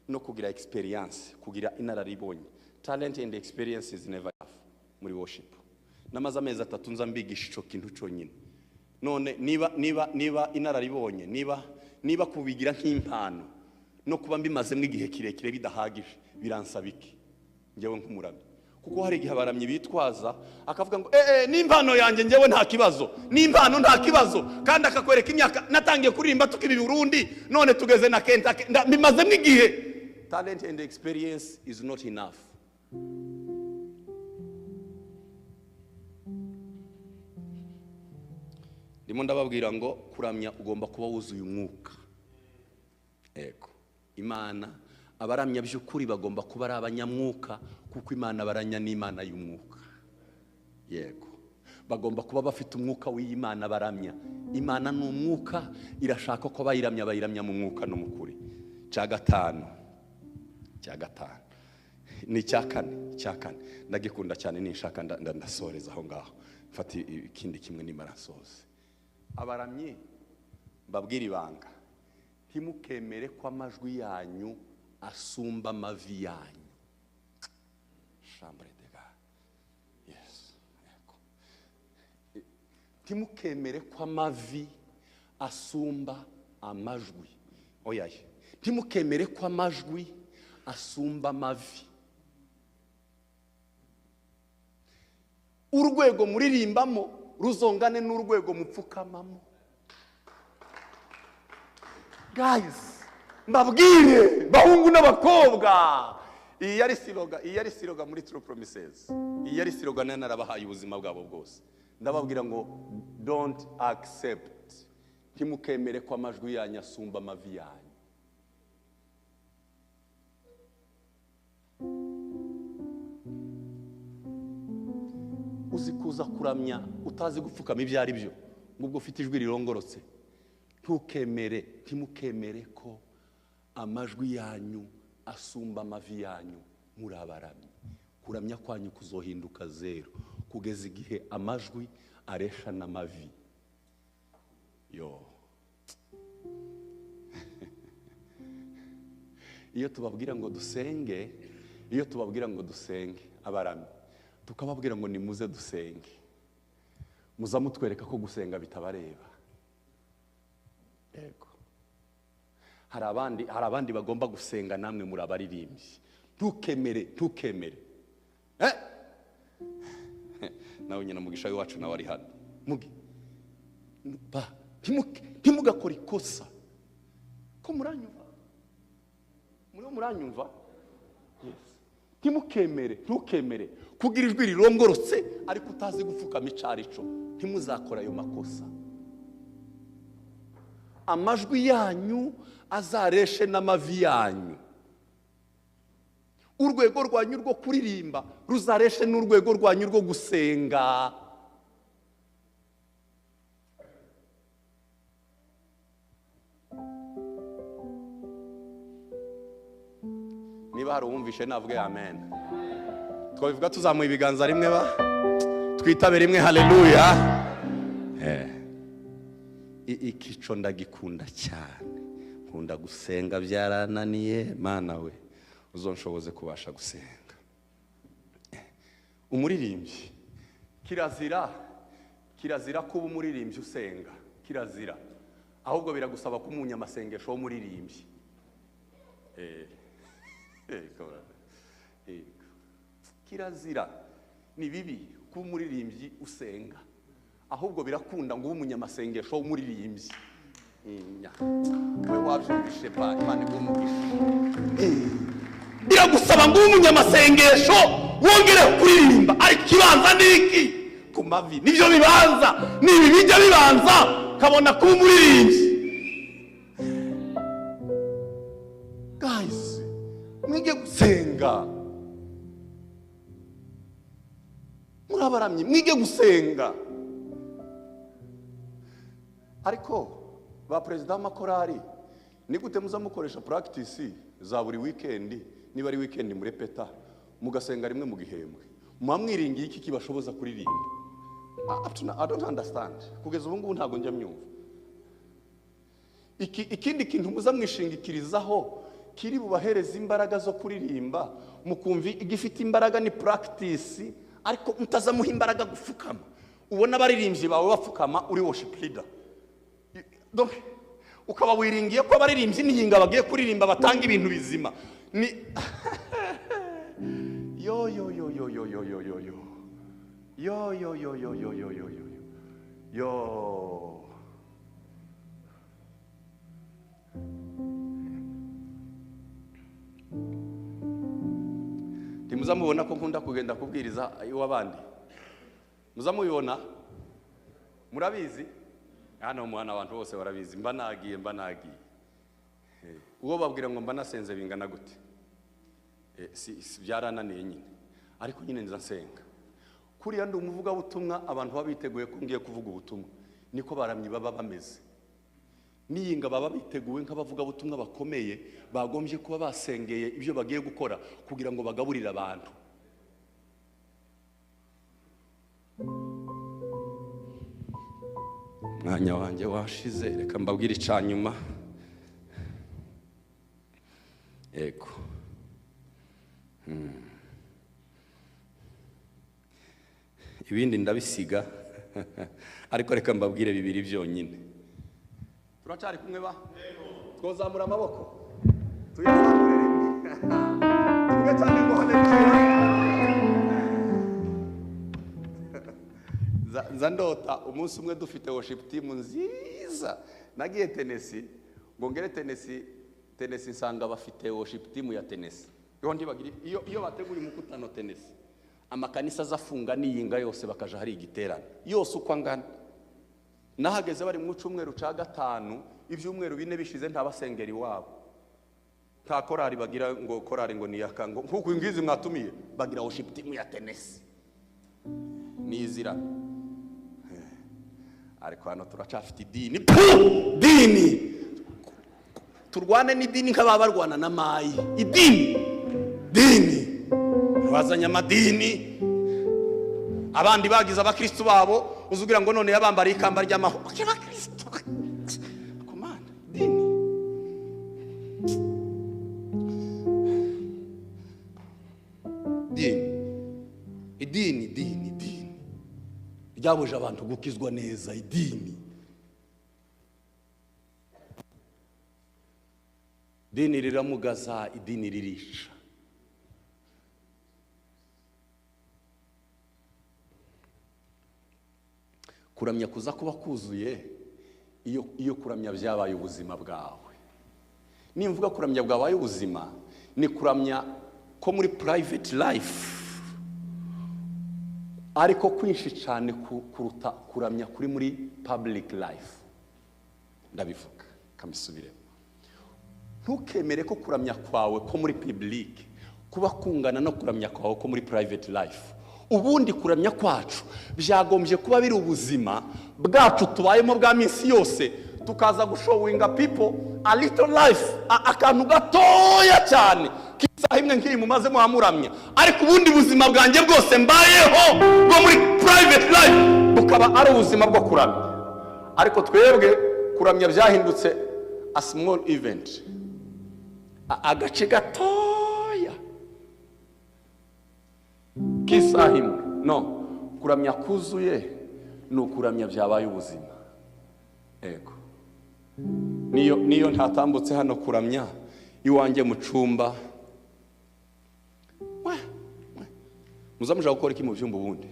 no kugira experience, kugira inararibonye. Talent and experience is never enough muri worship. Namaze amezi 3 nza mbigisha ico kintu cyonyine. None niba inararibonye, niba kubigira nk'impano no kuba mbimazemo igihe kirekire bidahagije, biransabiki njyewe nk'umuramyi. Kuko hari igihe abaramyi bitwaza akavuga ngo n'impano yanjye njyewe nta kibazo, n'impano nta kibazo, kandi akakwereka imyaka natangiye kuririmba tukibi Burundi, none tugeze na Kentucky mbimazemo igihe. Talent and experience is not enough. Ndimo ndababwira ngo kuramya ugomba kuba wuzuye umwuka. Ego Imana abaramya by'ukuri bagomba kuba ari abanyamwuka, kuko Imana baranya n'Imana y'umwuka. Yego, bagomba kuba bafite umwuka w'Imana baramya. Imana ni umwuka, irashaka ko bayiramya mu mwuka no mu kuri. Cya gatanu ni cya kane ndagikunda cyane, nishaka ndasoreza aho ngaho, mfata ikindi kimwe nimarasoze. Abaramyi babwira ibanga, ntimukemere ko amajwi yanyu asumba amavi yanyu. Chambre de God. Yes. ntimukemere ko amavi asumba amajwi. Oyaye, ntimukemere ko amajwi asumba amavi. Urwego muririmbamo ruzongane n'urwego mupfukamamo. Guys, mbabwire bahungu n'abakobwa, iyi yari siroga muri True Promises. Iyi yari siroga narabahaye ubuzima bwabo bwose. Ndababwira ngo don't accept, ntimukemere ko amajwi yanyu asumba amavi yanyu. Uzi kuza kuramya utazi gupfukama ibyo ari byo, ngubwo ufite ijwi rirongorotse. Ntimukemere ko amajwi yanyu asumba amavi yanyu muri abaramyi. Kuramya kwanyu kuzohinduka zero kugeza igihe amajwi aresha n'amavi. Yo. Iyo tubabwira ngo dusenge abaramyi, tukababwira ngo nimuze dusenge, muza mutwereka ko gusenga bitabareba. Yego. Hari abandi bagomba gusenga, namwe muri abaririmbyi. Ntukemere. Nawe nyina mugisha wacu nawe ari hano. Ntimugakora ikosa. Ko muranyumva? Muranyumva? Yes. Ntukemere kugira ijwi rirongorotse ariko utazi gupfukama icarico. Ntimuzakora ayo makosa. Amajwi yanyu azareshe n'amavi yanyu. Urwego rwanyu rwo kuririmba ruzareshe n'urwego rwanyu rwo gusenga. Niba hari uwumvishe navuge amen. Twabivuga tuzamuye ibiganza rimwe twitabe rimwe haleluya. Ikico ndagikunda cyane, nkunda gusenga byarananiye. Mana we uzonshoboze kubasha gusenga. Umuririmbyi kirazira kuba umuririmbyi usenga, kirazira. Ahubwo biragusaba kumunya amasengesho w'umuririmbyi. Kirazira, ni bibi kuba umuririmbyi usenga. Ahubwo birakunda ngo umunyamasengesho w'umuririmbyi. We wabyumvishe pa Imana igumugisha. Biragusaba ngo umunyamasengesho wongere kuririmba. Ariko kibanza niki ku mavi, nivyo bibanza, nibi bijya bibanza kabona kuba umuririmbyi. Guys, mwige gusenga. Murabaramye mwige gusenga. Ariko ba president w'amakorari ni gute muza mukoresha practice za buri weekend? Niba ari weekend murepeta mugasenga rimwe mu gihembwe, mwamwiringiye iki kibashoboza kuririmba? I don't understand. Kugeza ubu ngubu ntago njya myumva. Ikindi kintu muza mwishingikirizaho kiri bubahereza imbaraga zo kuririmba, mukumvi igifite imbaraga ni practice, ariko mutazamuha imbaraga gufukama. Ubona abaririmbyi bawe bafukama uri worship leader. Donc ukaba wiringiye ko abaririmbyi nihinga bagiye kuririmba batanga ibintu bizima. Ni yo Timuzamubona ko nkunda kugenda kubwiriza iwabandi. Muzamubibona? Murabizi? Hano umwana abantu bose barabizi. Mba nagiye. Uwo babwira ngo mba nasenze bingana gute? Si byarananiye nyine. Ariko nyine nzasenga. Kuriya ndi umuvuga butumwa, abantu babiteguye ko ngiye kuvuga ubutumwa. Niko baramyi baba bameze. Niyinga baba biteguye nk'abavuga butumwa bakomeye, bagombye kuba basengeye ibyo bagiye gukora kugira ngo bagaburire abantu. Mwanya wanjye washize, reka mbabwire icanyuma. Ego. Ibindi ndabisiga. ariko reka mbabwire bibiri byonyine. Turacari kumwe ba? Twozamura amaboko. Tuyazamure rimwe. Tuvuge cyane ngo haleluya. Ndota umunsi umwe dufite worship team nziza. Nagiye Tennessee, ngo ngere Tennessee nsanga bafite worship team ya Tennessee. Iyo bategura umukutano Tennessee, amakanisa azafunga niyinga yose bakaja hari igiterane yose uko angana. Nahageze bari mu cyumweru ca gatanu, ivyumweru bine bishize nta basengeri wabo, nta korari bagira ngo korari ngo niyaka ngo nkuko ingizi mwatumiye bagira worship team ya Tennessee nizira. Ariko hano turacafite idini, dini turwane n'idini nk'ababarwana na mayi. Dini bazanya amadini, abandi bagize abakristo babo uzugira ngo none yabambara ikamba ry'amaho abakristo. Komanda idini ryabuje abantu gukizwa neza. Idini riramugaza, idini ririsha. Kuramya kuza kuba kuzuye iyo kuramya byabaye ubuzima bwawe. Nimvuga kuramya bwabaye ubuzima, ni kuramya ko muri private life, ariko kwinshi cyane kuruta kuramya kuri muri public life. Ndabivuga kamisubire. Ntukemere ko kuramya kwawe ko muri public kuba kungana no kuramya kwawe ko muri private life. Ubundi kuramya kwacu byagombye kuba biri ubuzima bwacu tubayemo bwa minsi yose, tukaza gushowinga people a little life, akantu gatoya cyane kisaha imwe nkiri mumaze muhamuramya, ariko ubundi buzima bwanjye bwose mbayeho bwo muri private life bukaba ari ubuzima bwo kuramya. Ariko twebwe kuramya byahindutse a small event, agace gatoya kisaha imwe. No, kuramya kuzuye ni ukuramya byabaye ubuzima. Ego niyo ntatambutse hano kuramya iwanjye mu cumba, muzamuja gukora iki mu byumba ubundi?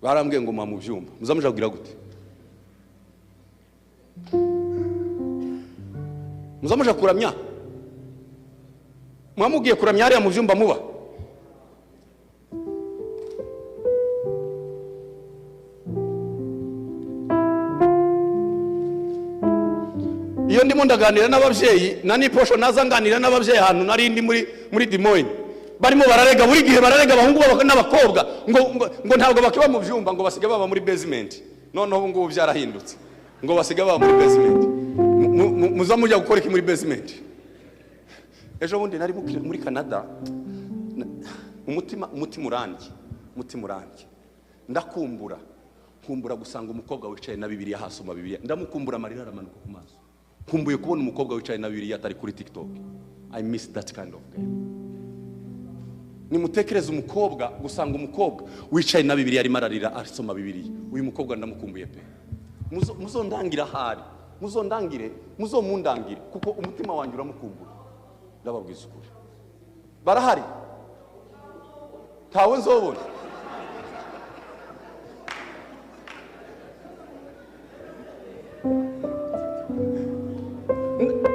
Barambwiye ngo mu byumba muzamuja kugira gute? Muzamuja kuramya, mwamugiye kuramya hariya mu byumba muba. Iyo ndimo ndaganira n'ababyeyi na niposho nazanganira n'ababyeyi hano narindi muri Dimoine, barimo bararega buri gihe bararega abahungu n'abakobwa ngo ntabwo bakiba mu byumba, ngo basiga baba muri basement. Noneho ngo byarahindutse ngo basiga baba muri basement. Muzamujya gukora iki muri basement? Ejo bundi nari muri Canada, umutima urangi ndakumbura gusanga umukobwa wicaye na Bibiliya hasoma Bibiliya, ndamukumbura amarira aramanuka ku maso. Kumbuye kubona umukobwa wicaye na Bibiliya atari kuri TikTok. I miss that kind of game. Nimutekereze umukobwa, gusanga umukobwa wicaye na Bibiliya ari mararira asoma Bibiliya. Uyu mukobwa ndamukumbuye pe. Muzondangira hari, muzomundangire kuko umutima wanjye uramukumbura. Ndababwiza ukuri. Barahari. Tawe nzobona.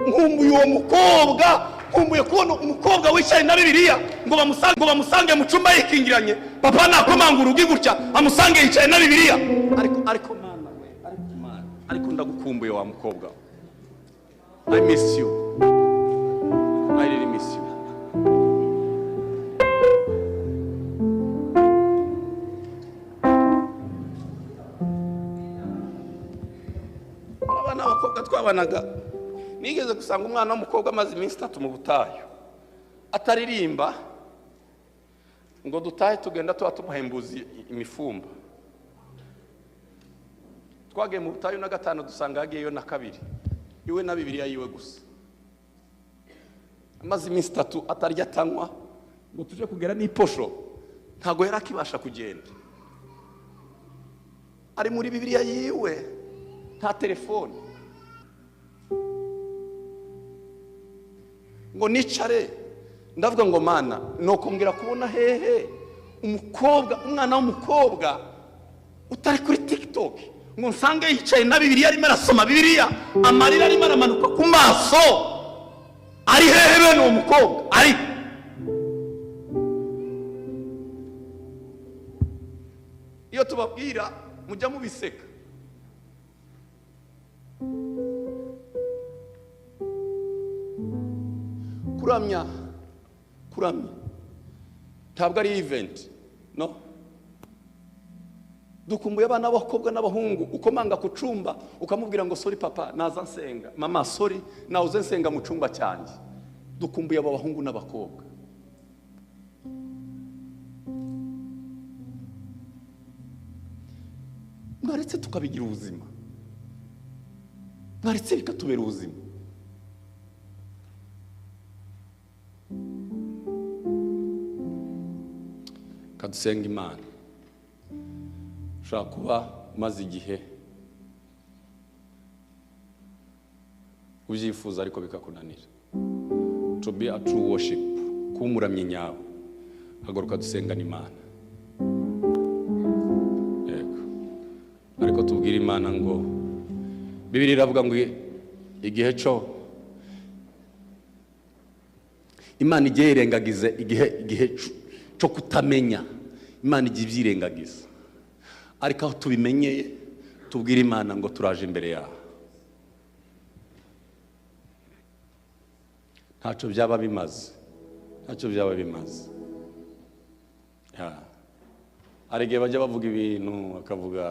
Nkumbuye uwo mukobwa, nkumbuye kubona umukobwa wicaye na Bibiliya ngo bamusange mu cumba yikingiranye. Papa nakomanga urugi gutya amusange yicaye na Bibiliya. Ariko mama we, ariko ndagukumbuye wa mukobwa. I miss you. I really miss you. Abana bakobwa twabanaga, nigeze gusanga umwana w'umukobwa amaze iminsi 3 mu butayu ataririmba ngo dutahe tugenda tuba tumuhembuzi imifumba. Twagiye mu butayu na gatanu dusanga yagiyeyo na kabiri, iwe na Bibiliya yiwe gusa. Amaze iminsi 3 atarya atanywa ngo tuje kugera n'iposho ntago yari akibasha kugenda, ari muri Bibiliya yiwe, nta telefone ngo nicare ndavuga ngo mana nokongera kubona hehe umwana w'umukobwa utari kuri TikTok ngo nsange yicaye na Bibiliya arimo arasoma Bibiliya, amarira arimo aramanuka ku maso, ari hehe bene uwo mukobwa? Ari iyo tubabwira mujya mubiseka. Kuramya ntabwo ari event, no. Dukumbuye abana b'abakobwa n'abahungu ukomanga ku cumba ukamubwira ngo sorry papa naza nsenga, mama sorry nauze nsenga mu cumba cyanjye. Dukumbuye aba bahungu n'abakobwa. Mwaretse tukabigira ubuzima, mwaretse bikatubera ubuzima. Kadusenga Imana. Ushaka kuba umaze igihe ubyifuza ariko bikakunanira. To be a true worship, kuba umuramyi nyawe, haguruka dusengana Imana. Yego. Ariko tubwire Imana ngo Bibiliya iravuga ngo igihe cyo Imana igiye irengagize igihe cyo kutamenya, Imana igiye ibyirengagiza. Ariko aho tubimenyeye tubwire Imana ngo turaje imbere yawe. Ntacyo byaba bimaze, ntacyo byaba bimaze. Hari igihe bajya bavuga ibintu bakavuga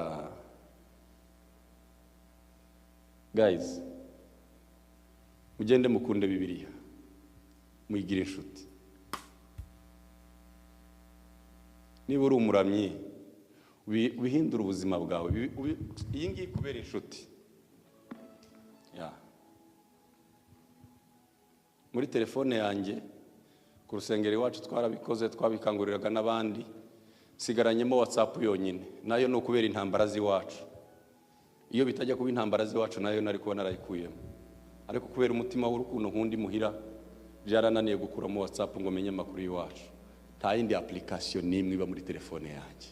guys mugende mukunde Bibiliya muyigire inshuti. Niba uri umuramyi wihindura ubuzima bwawe, iyi ngiyi kubera inshuti. Muri telefone yanjye ku rusengero iwacu twarabikoze, twabikanguriraga n'abandi, sigaranyemo WhatsApp yonyine, nayo no kubera intambara z'iwacu. Iyo bitajya kuba intambara z'iwacu nayo nari kuba narayikuyemo, ariko kubera umutima w'urukundo nkundi muhira byarananiye gukuramo WhatsApp ngo menye amakuru y'iwacu. Nta yindi application nimwe iba muri telefone yanjye,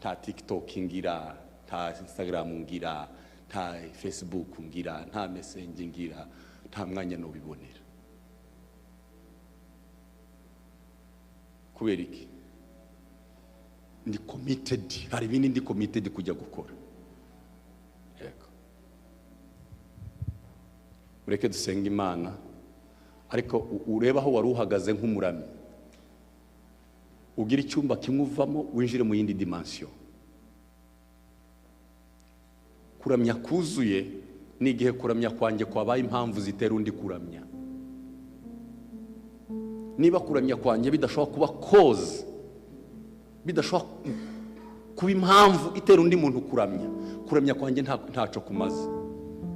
nta TikTok ngira, nta Instagram ngira, nta Facebook ngira, nta Messenger ngira, nta mwanya no bibonera. Kubera iki? Ndi committed, hari ibindi ndi committed kujya gukora. Yego. Ureke dusenga Imana, ariko ureba aho wari uhagaze nk'umuramyi, ugira icyumba kimwe uvamo winjire mu yindi dimension. Kuramya kuzuye ni igihe kuramya kwanjye kwabaye impamvu zitera undi kuramya. Niba kuramya kwanjye bidashobora kuba cause, bidashobora kuba impamvu itera undi muntu kuramya, kuramya kwanjye ntaco kumaze.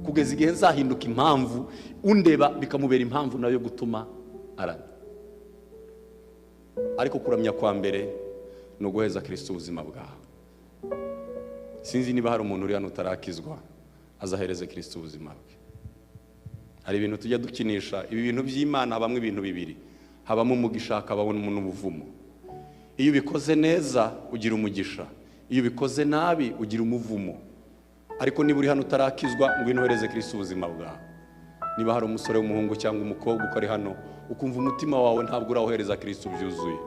Kugeza igihe nzahinduka impamvu undeba bikamubera impamvu nayo gutuma aramya. Ariko kuramya kwa mbere no guheza Kristo ubuzima bwawe. Sinzi niba hari umuntu uri hano utarakizwa azahereze Kristo ubuzima bwe. Hari ibintu tujya dukinisha, ibi bintu by'Imana bamwe ibintu bibiri, habamo umugisha hakababona umuntu ubuvumo. Iyo ubikoze neza ugira umugisha, iyo ubikoze nabi ugira umuvumo. Ariko niba uri hano utarakizwa ngo inohereze Kristo ubuzima bwawe. Niba hari umusore w'umuhungu cyangwa umukobwa ukari hano ukumva umutima wawe ntabwo urawohereza Kristo byuzuye,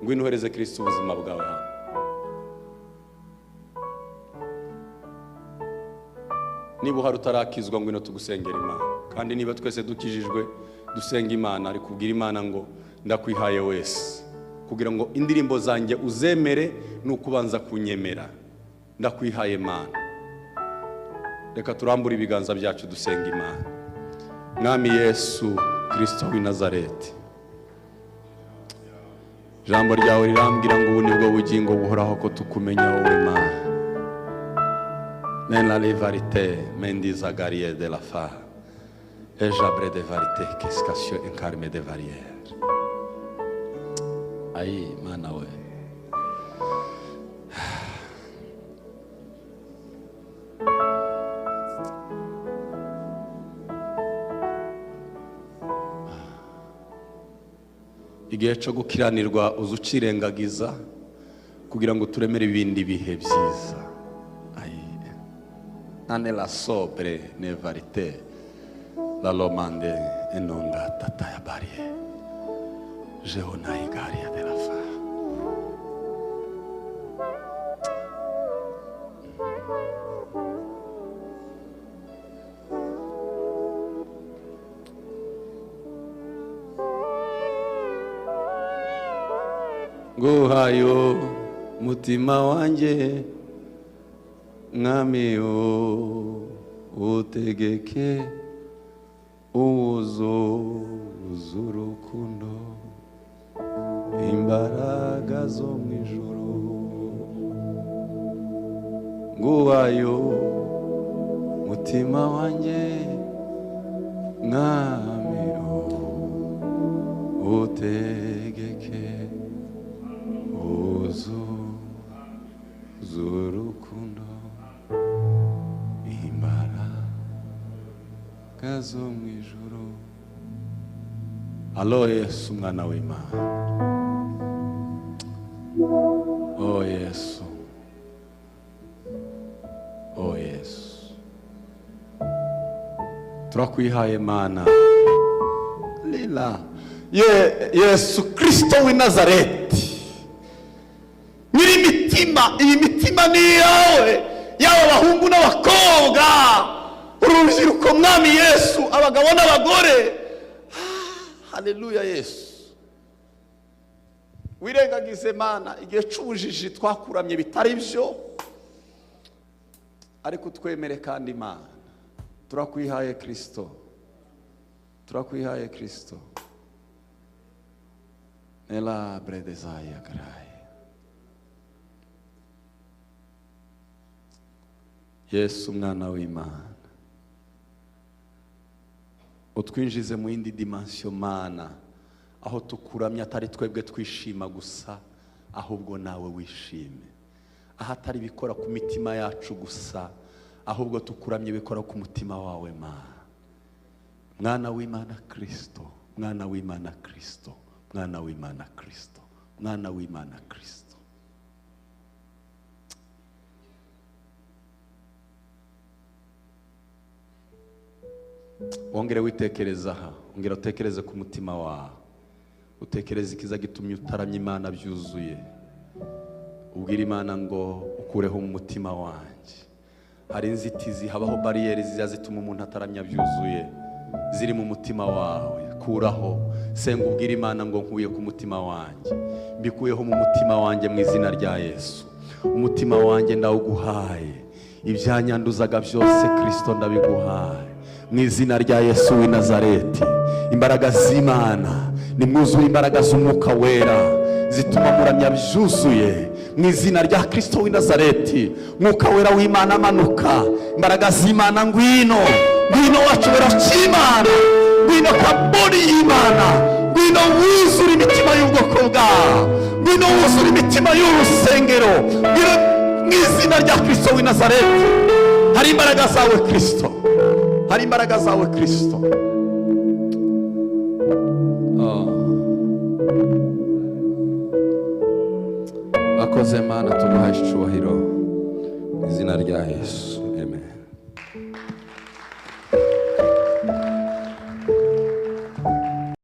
ngo inohereze Kristo ubuzima bwawe hano. Niba hari utarakizwa ngo ino tugusengera Imana. Kandi niba twese dukijijwe dusenga Imana, ari kubwira Imana ngo ndakwihaye wese, kugira ngo indirimbo zanjye uzemere nukubanza kunyemera. Ndakwihaye Imana. Reka turambure ibiganza byacu dusenga Imana. Mwami Yesu Kristo w'i Nazareti, ijambo ryawe rirambwira ngo ubu nibwo bugingo buhoraho ko tukumenya wowe Mana. Nella le varité mendiza garie de la fa et jabre de varité qu'escation incarme de varière. Ayi Mana we igihe cyo gukiranirwa uzucirengagiza kugira ngo turemere ibindi bihe byiza. Ane la sobre ne varite la lomande enonga tata ya barie jeona igaria de la fa. Nguhayo mutima wanje mwami utegeke uzurukundo imbaraga zo mwijuru. Nguhayo mutima wanje mwami utegeke uzurukundo imbaraga zo mwijuru. Alo Yesu mwana w'Imana. Oh Yesu, oh Yesu, turakwihaye Mana. Lila Yesu Kristo w'i Nazareti, nyir'imitima, iyi mitima ni yawe, yaba abahungu n'abakobwa, urubyiruko mwami Yesu, abagabo n'abagore. Haleluya Yesu. Wirengagize Mana igihe cy'ubujiji twakuramye bitari byo, ariko twemere kandi Mana turakwihaye Kristo, turakwihaye Kristo. Nela bredezaya graye Yesu mwana w'Imana, utwinjize mu yindi dimension Mana, aho tukuramya atari twebwe twishima gusa, ahubwo nawe wishime. Aho atari bikora ku mitima yacu gusa, ahubwo tukuramye bikora ku mutima wawe Mana. Mwana w'Imana Kristo, mwana w'Imana Kristo, mwana w'Imana Kristo, mwana w'Imana Kristo. Wongere witekereza aha, wongere utekereze ku mutima wawe, utekereze ikiza gitumye utaramya Imana byuzuye. Ubwira Imana ngo ukureho mu mutima wanjye. Hari inzitizi, habaho bariyeri zituma umuntu ataramya byuzuye, ziri mu mutima wawe. Kuraho, senga ubwira Imana ngo nkuye ku mutima wanjye, mbikuyeho mu mutima wanjye mu izina rya Yesu. Umutima wanjye ndawuguhaye, ibyanyanduzaga byose Kristo ndabiguhaye mu izina rya Yesu w'i Nazareti. Imbaraga z'Imana, nimwuzure imbaraga z'Umwuka Wera zituma muramya byuzuye mu izina rya Kristo w'i Nazareti. Mwuka Wera w'Imana amanuka, imbaraga z'Imana ngwino, ngwino wacu wera cy'Imana, ngwino kaburi y'Imana, ngwino wuzure imitima y'ubwoko bwawe, ngwino wuzure imitima y'urusengero mu izina rya Kristo w'i Nazareti. Hari imbaraga zawe Kristo, hari imbaraga zawe Kristo. Akoze Mana, tuguhaye icyubahiro mu izina rya Yesu.